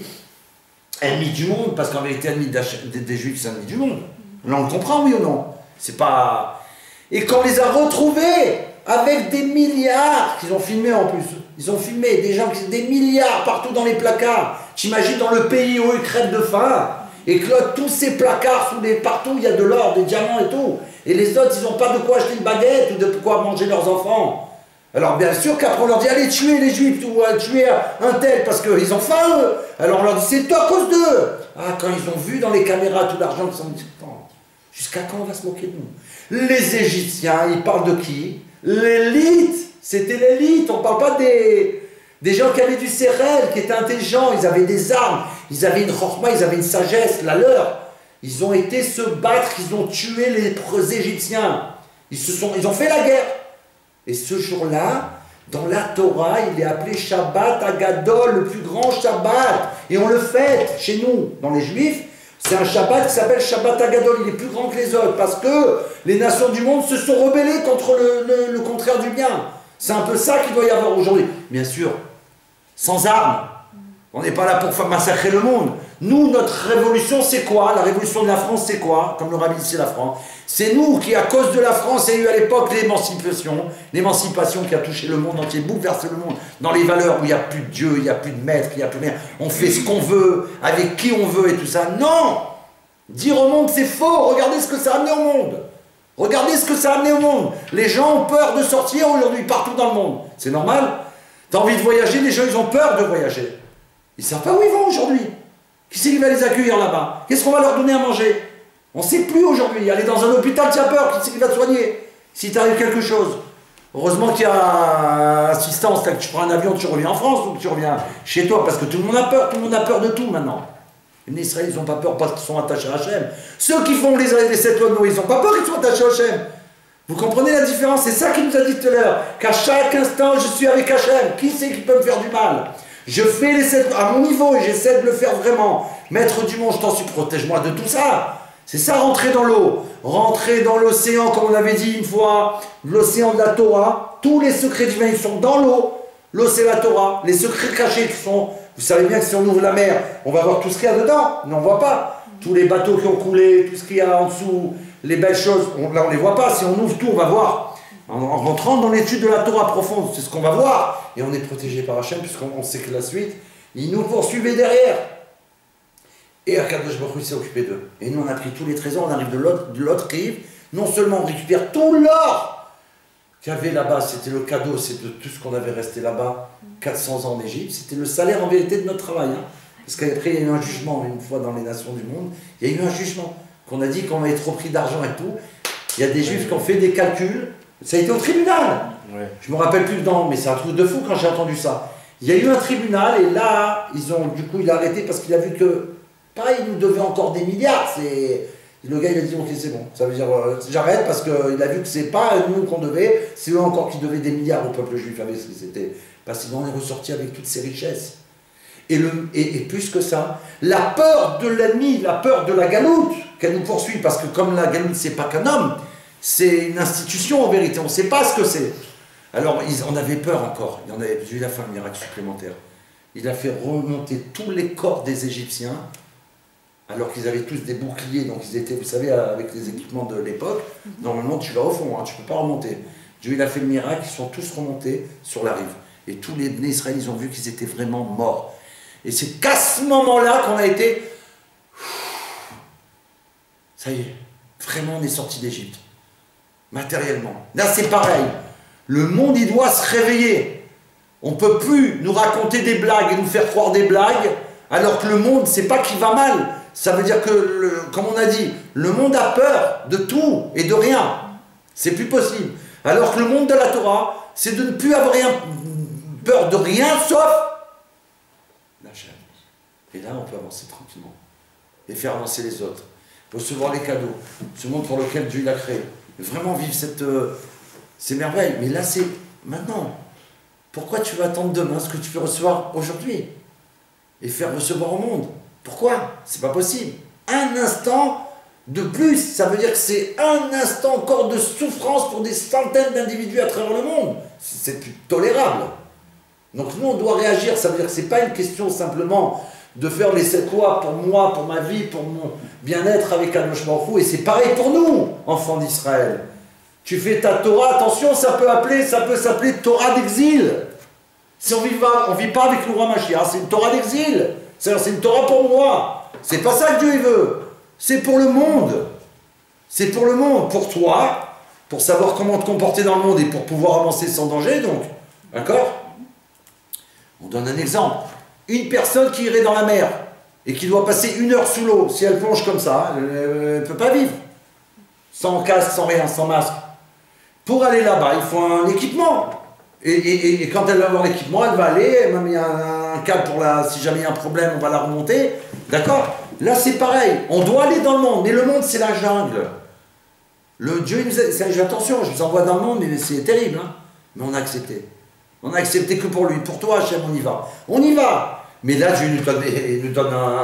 ennemis du monde, parce qu'en vérité, ennemis des Juifs, c'est ennemis du monde. Là, on le comprend, oui ou non? C'est pas... Et qu'on les a retrouvés avec des milliards qu'ils ont filmés en plus. Ils ont filmé des gens, des milliards partout dans les placards. T'imagines dans le pays où ils crèvent de faim, et que là, tous ces placards, partout, il y a de l'or, des diamants et tout. Et les autres, ils n'ont pas de quoi acheter une baguette ou de quoi manger leurs enfants. Alors bien sûr qu'après on leur dit allez tuer les juifs ou tuer un tel parce qu'ils ont faim eux. Alors on leur dit c'est à cause d'eux. Ah, quand ils ont vu dans les caméras tout l'argent, ils se sont dit jusqu'à quand on va se moquer de nous? Les Égyptiens, ils parlent de qui? L'élite. C'était l'élite. On ne parle pas des gens qui avaient du cérèbre, qui étaient intelligents, ils avaient des armes, ils avaient une chorma, ils avaient une sagesse, la leur. Ils ont été se battre, ils ont tué les Égyptiens. Ils ont fait la guerre. Et ce jour-là, dans la Torah, il est appelé Shabbat Agadol, le plus grand Shabbat. Et on le fête chez nous, dans les Juifs. C'est un Shabbat qui s'appelle Shabbat Agadol. Il est plus grand que les autres parce que les nations du monde se sont rebellées contre le contraire du bien. C'est un peu ça qu'il doit y avoir aujourd'hui. Bien sûr, sans armes. On n'est pas là pour massacrer le monde. Nous, notre révolution, c'est quoi? La révolution de la France, c'est quoi? Comme le rabbi dit, c'est la France. C'est nous qui, à cause de la France, il y a eu à l'époque l'émancipation qui a touché le monde entier, bouleversé le monde, dans les valeurs où il n'y a plus de Dieu, il n'y a plus de maître, il n'y a plus rien. On fait ce qu'on veut, avec qui on veut et tout ça. Non! Dire au monde, c'est faux. Regardez ce que ça a amené au monde. Regardez ce que ça a amené au monde. Les gens ont peur de sortir aujourd'hui partout dans le monde. C'est normal. Tu as envie de voyager, les gens, ils ont peur de voyager. Ils ne savent pas où ils vont aujourd'hui. Qui c'est qui va les accueillir là-bas? Qu'est-ce qu'on va leur donner à manger? On ne sait plus aujourd'hui. Aller dans un hôpital, tu as peur. Qui c'est qui va te soigner si t'arrive quelque chose? Heureusement qu'il y a assistance. Tu prends un avion, tu reviens en France ou tu reviens chez toi parce que tout le monde a peur. Tout le monde a peur de tout maintenant. Les Israéliens, ils n'ont pas peur parce qu'ils sont attachés à Hachem. Ceux qui font les 7 lois de Noé, ils n'ont pas peur qu'ils soient attachés à Hachem. Vous comprenez la différence? C'est ça qu'il nous a dit tout à l'heure. Qu'à chaque instant, je suis avec Hachem. Qui c'est qui peut me faire du mal? Je fais les 7 à mon niveau et j'essaie de le faire vraiment. Maître du monde, je t'en supplie, protège-moi de tout ça. C'est ça, rentrer dans l'eau. Rentrer dans l'océan, comme on avait dit une fois, l'océan de la Torah. Tous les secrets divins, ils sont dans l'eau. L'eau, c'est la Torah. Les secrets cachés qui sont... Vous savez bien que si on ouvre la mer, on va voir tout ce qu'il y a dedans. Mais on ne voit pas. Tous les bateaux qui ont coulé, tout ce qu'il y a en dessous, les belles choses, là, on ne les voit pas. Si on ouvre tout, on va voir. En rentrant dans l'étude de la Torah profonde, c'est ce qu'on va voir. Et on est protégé par Hachem, puisqu'on sait que la suite, il nous poursuivait derrière. Et Akadosh Baruch Hu s'est occupé d'eux. Et nous, on a pris tous les trésors, on arrive de l'autre rive. Non seulement on récupère tout l'or qu'il y avait là-bas, c'était le cadeau, c'est de tout ce qu'on avait resté là-bas, 400 ans en Égypte. C'était le salaire en vérité de notre travail. Hein. Parce qu'après, il y a eu un jugement, une fois dans les nations du monde, il y a eu un jugement. Qu'on a dit qu'on avait trop pris d'argent et tout. Il y a des juifs qui ont fait des calculs. Ça a été au tribunal. Ouais. Je ne me rappelle plus le nom, mais c'est un truc de fou quand j'ai entendu ça. Il y a eu un tribunal et là, du coup, il a arrêté parce qu'il a vu que, pareil, il nous devait encore des milliards. Le gars, il a dit, ok, c'est bon. Ça veut dire, j'arrête parce qu'il a vu que c'est pas nous qu'on devait, c'est eux encore qui devaient des milliards au peuple juif avec ce que c'était. Parce qu'on est ressorti avec toutes ces richesses. Et plus que ça, la peur de l'ennemi, la peur de la galoute, qu'elle nous poursuit, parce que comme la galoute, c'est pas qu'un homme, c'est une institution en vérité, on ne sait pas ce que c'est. Alors, on avait peur encore, Dieu a fait un miracle supplémentaire. Il a fait remonter tous les corps des Égyptiens, alors qu'ils avaient tous des boucliers, donc ils étaient, vous savez, avec les équipements de l'époque, normalement tu vas au fond, hein, tu ne peux pas remonter. Dieu il a fait le miracle, ils sont tous remontés sur la rive. Et tous les Bnei Israël, ils ont vu qu'ils étaient vraiment morts. Et c'est qu'à ce moment-là qu'on a été... Ça y est, vraiment on est sorti d'Égypte. Matériellement. Là c'est pareil. Le monde il doit se réveiller. On ne peut plus nous raconter des blagues et nous faire croire des blagues, alors que le monde, c'est pas qu'il va mal. Ça veut dire que, comme on a dit, le monde a peur de tout et de rien. C'est plus possible. Alors que le monde de la Torah, c'est de ne plus avoir peur de rien sauf la chaîne. Et là, on peut avancer tranquillement. Et faire avancer les autres. Recevoir les cadeaux. Ce monde pour lequel Dieu l'a créé. Vraiment vivre ces merveilles. Mais là, c'est maintenant. Pourquoi tu vas attendre demain ce que tu peux recevoir aujourd'hui? Et faire recevoir au monde? Pourquoi? C'est pas possible. Un instant de plus, ça veut dire que c'est un instant encore de souffrance pour des centaines d'individus à travers le monde. C'est plus tolérable. Donc nous, on doit réagir. Ça veut dire que c'est pas une question simplement de faire les 7 lois pour moi, pour ma vie, pour mon bien-être avec Kadosh Baruch Hu. Et c'est pareil pour nous, enfants d'Israël. Tu fais ta Torah, attention, ça peut s'appeler Torah d'exil. Si on vit pas avec le roi Mashiach, c'est une Torah d'exil. C'est une Torah pour moi. C'est pas ça que Dieu veut. C'est pour le monde. C'est pour le monde, pour toi, pour savoir comment te comporter dans le monde et pour pouvoir avancer sans danger, donc. D'accord? On donne un exemple. Une personne qui irait dans la mer et qui doit passer 1 heure sous l'eau, si elle plonge comme ça, elle ne peut pas vivre. Sans casque, sans rien, sans masque. Pour aller là-bas, il faut un équipement. Et quand elle va avoir l'équipement, elle va aller, même il y a un câble pour si jamais il y a un problème, on va la remonter. D'accord? Là, c'est pareil. On doit aller dans le monde, mais le monde, c'est la jungle. Dieu nous a... Attention, je vous envoie dans le monde, mais c'est terrible. Hein? Mais on a accepté. On a accepté que pour lui. Pour toi, Hachem, on y va. On y va. Mais là, Dieu nous donne un...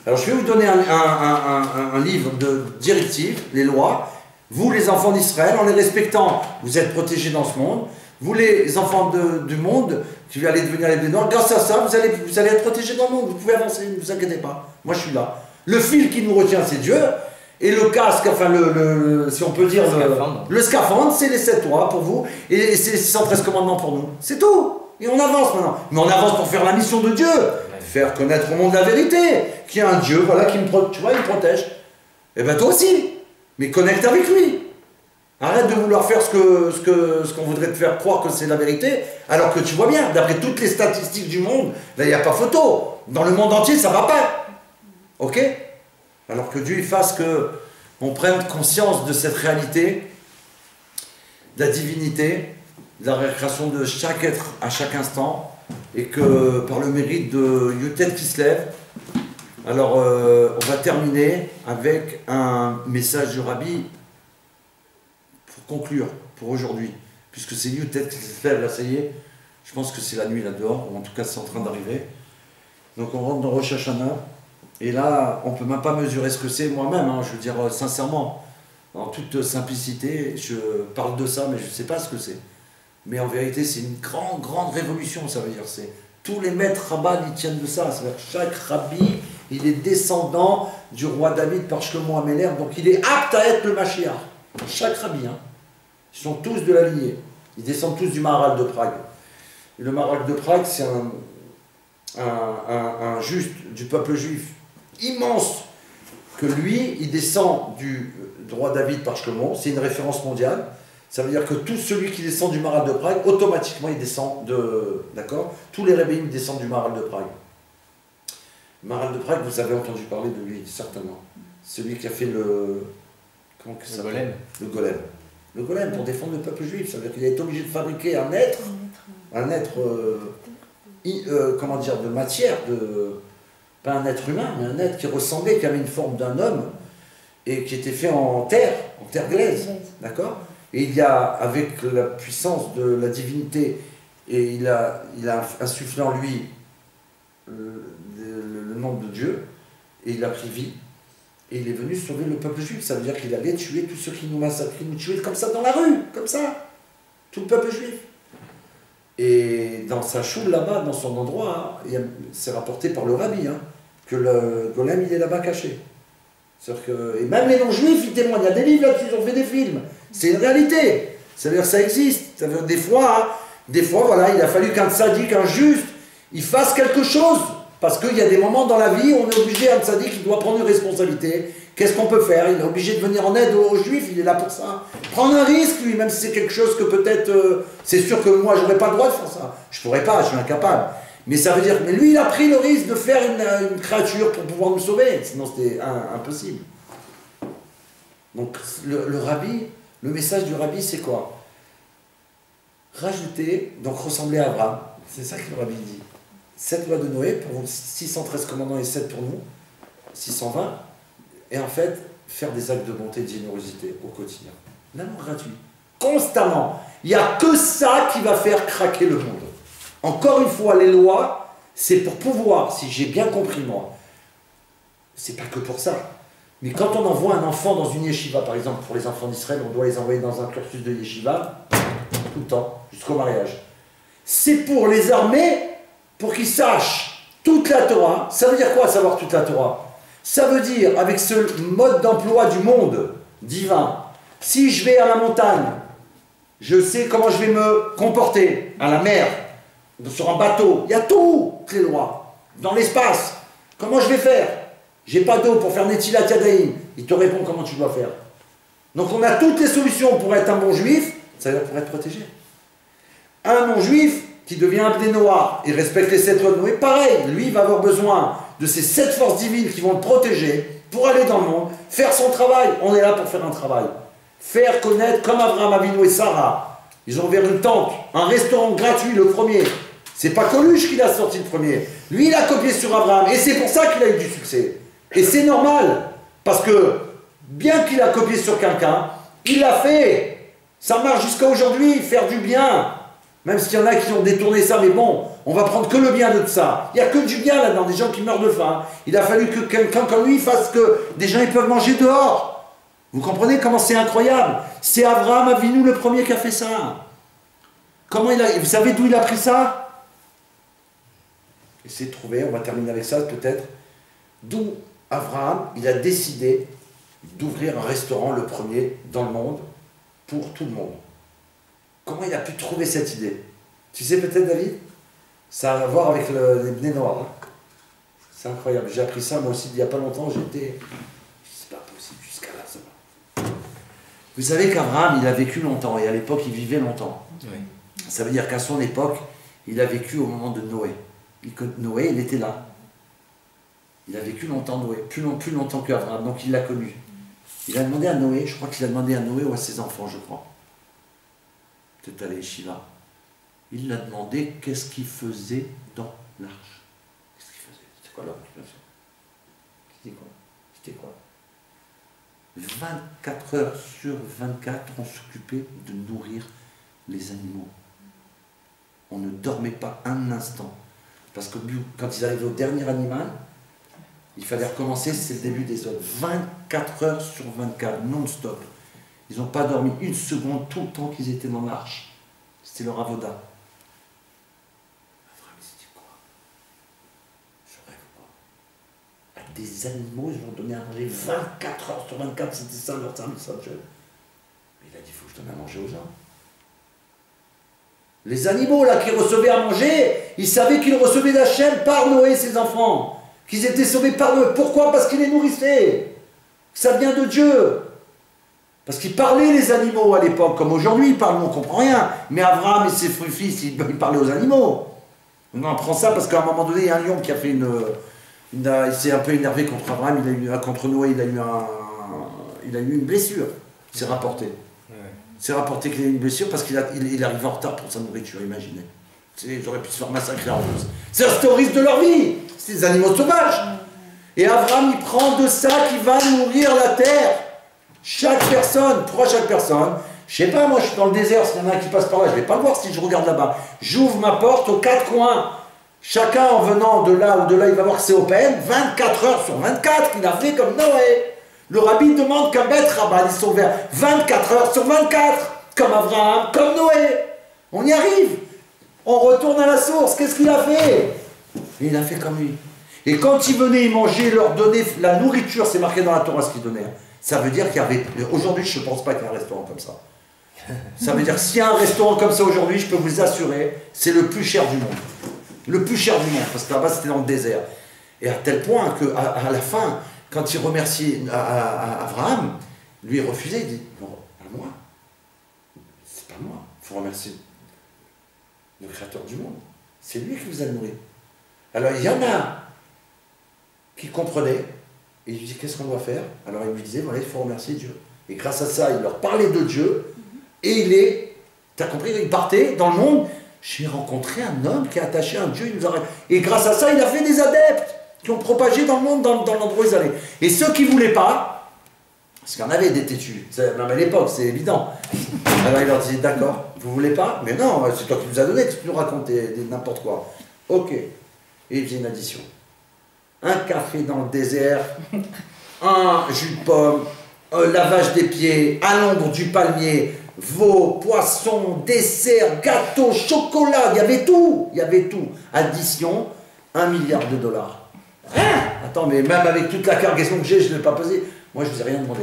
Alors, je vais vous donner un livre de directives, les lois. Vous, les enfants d'Israël, en les respectant, vous êtes protégés dans ce monde. Vous, les enfants du monde, qui allez devenir les bénévoles, grâce à ça, vous allez être protégés dans le monde. Vous pouvez avancer, ne vous inquiétez pas. Moi, je suis là. Le fil qui nous retient, c'est Dieu. Et le casque, enfin, si on peut dire, le scaphandre, c'est les 7 lois pour vous. Et c'est les 613 commandements pour nous. C'est tout. Et on avance maintenant. Mais on avance pour faire la mission de Dieu. Faire connaître au monde la vérité. Qu'il y a un Dieu, voilà, qui me protège. Tu vois, il me protège. Et bien, toi aussi. Mais connecte avec lui. Arrête de vouloir faire ce qu'on voudrait te faire croire que c'est la vérité, alors que tu vois bien, d'après toutes les statistiques du monde, là il n'y a pas photo. Dans le monde entier, ça ne va pas. Ok? Alors que Dieu fasse qu'on prenne conscience de cette réalité, de la divinité, de la récréation de chaque être à chaque instant, et que par le mérite de Yotet qui se lève, alors on va terminer avec un message du Rabbi. Conclure pour aujourd'hui, puisque c'est Yotet qui se lève, là ça y est, je pense que c'est la nuit là dehors, ou en tout cas c'est en train d'arriver. Donc on rentre dans Rosh Hashanah, et là on peut même pas mesurer ce que c'est moi-même, hein, je veux dire sincèrement, en toute simplicité, je parle de ça, mais je ne sais pas ce que c'est. Mais en vérité c'est une grande révolution, ça veut dire, c'est tous les maîtres rabbins ils tiennent de ça, c'est-à-dire chaque rabbi, il est descendant du roi David par Shlomo Améler, donc il est apte à être le Mashiach. Chaque rabbi, hein. Ils sont tous de la lignée. Ils descendent tous du Maharal de Prague. Et le Maharal de Prague, c'est un juste du peuple juif immense, que lui, il descend du roi David par Shlomo, c'est une référence mondiale. Ça veut dire que tout celui qui descend du Maharal de Prague, automatiquement, il descend de... D'accord? Tous les rabbins descendent du Maharal de Prague. Le Maharal de Prague, vous avez entendu parler de lui, certainement. Celui qui a fait le... Comment que ça s'appelle? Le golem. Le golem, pour défendre le peuple juif. Ça veut dire qu'il a été obligé de fabriquer un être comment dire, de matière, pas un être humain, mais un être qui ressemblait, qui avait une forme d'un homme, et qui était fait en terre glaise. D'accord? Et il y a, avec la puissance de la divinité, et il a insufflé en lui le nom de Dieu, et il a pris vie, et il est venu sauver le peuple juif. Ça veut dire qu'il allait tuer tous ceux qui nous massacraient, nous tuer comme ça dans la rue, comme ça, tout le peuple juif. Et dans sa choule là-bas, dans son endroit, c'est rapporté par le rabbi, que le golem il est là-bas caché. Et même les non-juifs, ils témoignent, il y a des livres là-dessus, ils ont fait des films. C'est une réalité. Ça veut dire que ça existe. Ça veut dire des fois, voilà, il a fallu qu'un sadique, un juste, il fasse quelque chose. Parce qu'il y a des moments dans la vie où on est obligé, un sadique, il doit prendre une responsabilité. Qu'est-ce qu'on peut faire? Il est obligé de venir en aide aux juifs, il est là pour ça. Prendre un risque, lui, même si c'est quelque chose que peut-être, c'est sûr que moi, j'aurais pas le droit de faire ça. Je pourrais pas, je suis incapable. Mais ça veut dire, mais lui, il a pris le risque de faire une créature pour pouvoir nous sauver. Sinon, c'était impossible. Donc, le rabbi, le message du rabbi, c'est quoi? Rajouter, donc ressembler à Abraham. C'est ça que le rabbi dit. 7 lois de Noé, pour vous, 613 commandements et 7 pour nous, 620. Et en fait, faire des actes de bonté et de générosité au quotidien. L'amour gratuit. Constamment. Il n'y a que ça qui va faire craquer le monde. Encore une fois, les lois, c'est pour pouvoir, si j'ai bien compris moi, c'est pas que pour ça. Mais quand on envoie un enfant dans une yeshiva, par exemple, pour les enfants d'Israël, on doit les envoyer dans un cursus de yeshiva, tout le temps, jusqu'au mariage. C'est pour les armer, pour qu'ils sachent toute la Torah. Ça veut dire quoi, savoir toute la Torah? Ça veut dire, avec ce mode d'emploi du monde divin, si je vais à la montagne, je sais comment je vais me comporter, à la mer, sur un bateau, il y a toutes les lois. Dans l'espace, comment je vais faire? J'ai pas d'eau pour faire Netilat Yadayim. Il te répond comment tu dois faire. Donc on a toutes les solutions pour être un bon juif, c'est-à-dire pour être protégé. Un bon juif qui devient un blé noir et respecte les 7 lois de Noé, pareil, lui il va avoir besoin de ces 7 forces divines qui vont le protéger pour aller dans le monde, faire son travail. On est là pour faire un travail. Faire connaître, comme Abraham Avinu et Sarah, ils ont ouvert une tente, un restaurant gratuit, le premier. C'est pas Coluche qui l'a sorti le premier. Lui, il a copié sur Abraham. Et c'est pour ça qu'il a eu du succès. Et c'est normal. Parce que, bien qu'il a copié sur quelqu'un, il l'a fait. Ça marche jusqu'à aujourd'hui, faire du bien. Même s'il y en a qui ont détourné ça, mais bon, on va prendre que le bien de ça. Il n'y a que du bien là-dedans, des gens qui meurent de faim. Il a fallu que quelqu'un comme lui fasse que des gens ils peuvent manger dehors. Vous comprenez comment c'est incroyable? C'est Abraham Avinu le premier qui a fait ça. Vous savez d'où il a pris ça? Essayez de trouver, on va terminer avec ça peut-être. D'où Abraham, il a décidé d'ouvrir un restaurant, le premier dans le monde, pour tout le monde. Comment il a pu trouver cette idée? Tu sais peut-être, David? Ça a à voir avec les bnei noirs. C'est incroyable. J'ai appris ça moi aussi il n'y a pas longtemps. J'étais... C'est pas possible jusqu'à là, ça va. Vous savez qu'Abraham, il a vécu longtemps et à l'époque, il vivait longtemps. Oui. Ça veut dire qu'à son époque, il a vécu au moment de Noé. Noé, il était là. Il a vécu longtemps, Noé, plus longtemps qu'Abraham, donc il l'a connu. Il a demandé à Noé, je crois qu'il a demandé à Noé ou à ses enfants, je crois. Peut-être à l'Yeshiva. Il l'a demandé qu'est-ce qu'il faisait dans l'arche. Qu'est-ce qu'il faisait? C'était quoi l'occupation? C'était quoi 24 heures sur 24, on s'occupait de nourrir les animaux. On ne dormait pas un instant. Parce que quand ils arrivaient au dernier animal, il fallait recommencer, c'est le début des autres. 24 heures sur 24, non-stop. Ils n'ont pas dormi une seconde tout le temps qu'ils étaient dans l'arche. C'était leur avoda. Abraham, il dit quoi? Je rêve pas. À des animaux, ils vont donner à manger 24 heures sur 24, c'était ça leur service à Dieu. Mais il a dit, il faut que je donne à manger aux gens. Les animaux là qui recevaient à manger, ils savaient qu'ils recevaient d'Hachem par Noé et ses enfants. Qu'ils étaient sauvés par Noé. Pourquoi? Parce qu'ils les nourrissaient. Ça vient de Dieu. Parce qu'ils parlaient les animaux à l'époque, comme aujourd'hui ils parlent, on ne comprend rien. Mais Abraham et ses fils, ils parlaient aux animaux. On apprend ça parce qu'à un moment donné, il y a un lion qui a fait il s'est un peu énervé contre Abraham, contre Noé, il a eu une blessure. C'est rapporté. C'est rapporté qu'il a eu une blessure parce qu'il arrive en retard pour sa nourriture, imaginez. J'aurais pu se faire massacrer en plus. C'est un risque de leur vie. C'est des animaux sauvages. Et Abraham, il prend de ça qui va nourrir la terre. Chaque personne, pourquoi chaque personne? Je sais pas, moi je suis dans le désert, s'il y en a un qui passe par là, je vais pas le voir si je regarde là-bas. J'ouvre ma porte aux 4 coins. Chacun en venant de là ou de là, il va voir que c'est OPM, 24 heures sur 24, il a fait comme Noé. Le rabbi demande qu'un bête rabbin, ils sont ouverts 24 heures sur 24, comme Abraham, comme Noé. On y arrive. On retourne à la source. Qu'est-ce qu'il a fait? Il a fait comme lui. Et quand ils venaient y manger, leur donner la nourriture, c'est marqué dans la Torah ce qu'ils donnaient. Ça veut dire qu'il y avait... Aujourd'hui, je ne pense pas qu'il y ait un restaurant comme ça. Ça veut dire que s'il y a un restaurant comme ça aujourd'hui, je peux vous assurer, c'est le plus cher du monde. Le plus cher du monde, parce que là-bas, c'était dans le désert. Et à tel point qu'à la fin, quand il remerciait à Abraham, lui il refusait, il dit, non, pas moi. C'est pas moi. Il faut remercier le Créateur du monde. C'est lui qui vous a nourri. Alors il y en a qui comprenaient, et il lui dit, qu'est-ce qu'on doit faire? Alors il lui disait, voilà, il faut remercier Dieu. Et grâce à ça, il leur parlait de Dieu, et t'as compris, il partait dans le monde. J'ai rencontré un homme qui est attaché à un Dieu, il nous a... Et grâce à ça, il a fait des adeptes qui ont propagé dans le monde, dans l'endroit où ils allaient. Et ceux qui ne voulaient pas, parce qu'il y en avait des têtus, même à l'époque, c'est évident. Alors il leur disait, d'accord, vous ne voulez pas? Mais non, c'est toi qui nous as donné, que tu nous racontes n'importe quoi. Ok. Et il faisait une addition. Un café dans le désert, un jus de pomme, un lavage des pieds, à l'ombre du palmier, veau, poisson, dessert, gâteau, chocolat, il y avait tout. Il y avait tout. Addition, $1 milliard. Hein? Attends, mais même avec toute la cargaison que j'ai, je ne l'ai pas pesé. Moi, je ne vous ai rien demandé.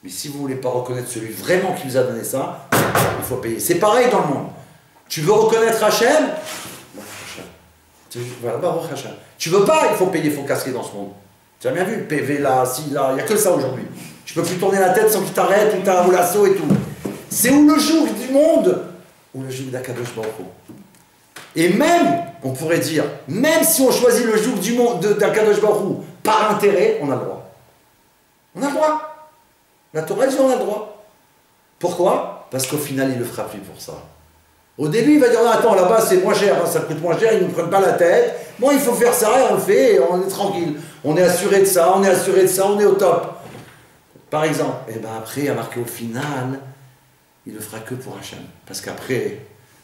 Mais si vous ne voulez pas reconnaître celui vraiment qui vous a donné ça, il faut payer. C'est pareil dans le monde. Tu veux reconnaître Hachem? Tu veux pas, il faut payer, il faut casquer dans ce monde. Tu as bien vu, PV là, si là, il n'y a que ça aujourd'hui. Tu peux plus tourner la tête sans qu'il t'arrête, ou t'as un lasso et tout. C'est où le joug du monde, ou le joug d'Akadosh Baruch Hu. Et même, on pourrait dire, même si on choisit le joug du monde d'Akadosh Baruch Hu par intérêt, on a le droit. On a le droit. La Torah dit on a le droit. Pourquoi? Parce qu'au final, il le fera plus pour ça. Au début, il va dire, attends, là-bas, c'est moins cher, hein, ça coûte moins cher, ils ne nous prennent pas la tête. Bon, il faut faire ça, et on le fait, et on est tranquille. On est assuré de ça, on est assuré de ça, on est au top. Par exemple, et ben après, il a marqué au final, il ne le fera que pour Hachem. Parce qu'après,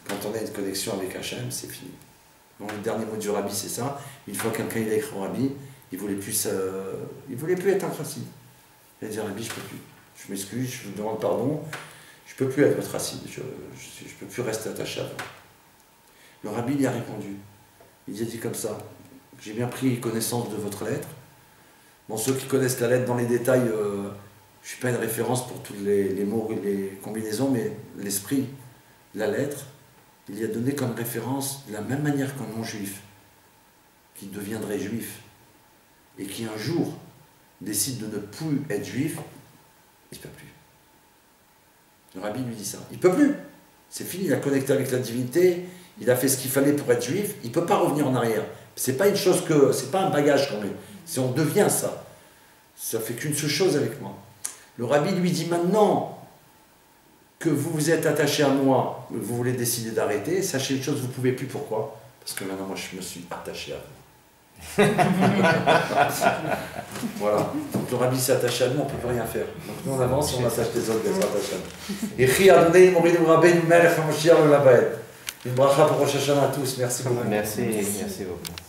quand on a une connexion avec Hachem, c'est fini. Donc le dernier mot du rabbi, c'est ça. Une fois que quelqu'un il a écrit au rabbi, il voulait plus être un chassid. Il a dit, rabbi, je ne peux plus. Je m'excuse, je vous demande pardon. Je ne peux plus être votre chassid. Je ne peux plus rester attaché à vous. Le rabbi lui a répondu. Il a dit comme ça, j'ai bien pris connaissance de votre lettre. Bon, ceux qui connaissent la lettre dans les détails, je ne suis pas une référence pour tous les mots et les combinaisons, mais l'esprit, la lettre, il y a donné comme référence de la même manière qu'un non-juif qui deviendrait juif et qui un jour décide de ne plus être juif, il ne peut plus. Le rabbi lui dit ça. Il ne peut plus. C'est fini, il a connecté avec la divinité, il a fait ce qu'il fallait pour être juif, il ne peut pas revenir en arrière. C'est pas une chose que, c'est pas un bagage qu'on met. Si on devient ça, ça fait qu'une seule chose avec moi. Le rabbi lui dit maintenant que vous vous êtes attaché à moi, vous voulez décider d'arrêter, sachez une chose, vous ne pouvez plus. Pourquoi? Parce que maintenant moi je me suis attaché à vous. Voilà. Donc le rabbi s'est attaché à nous, on ne peut plus rien faire. Donc nous on avance et on attache les autres d'être attachés à nous. Et Chi Adonai Moridim Rabbeinu Melech HaMashiach L'Olam Vaed. Une bracha pour Rosh Hashanah à tous. Merci beaucoup. Merci beaucoup.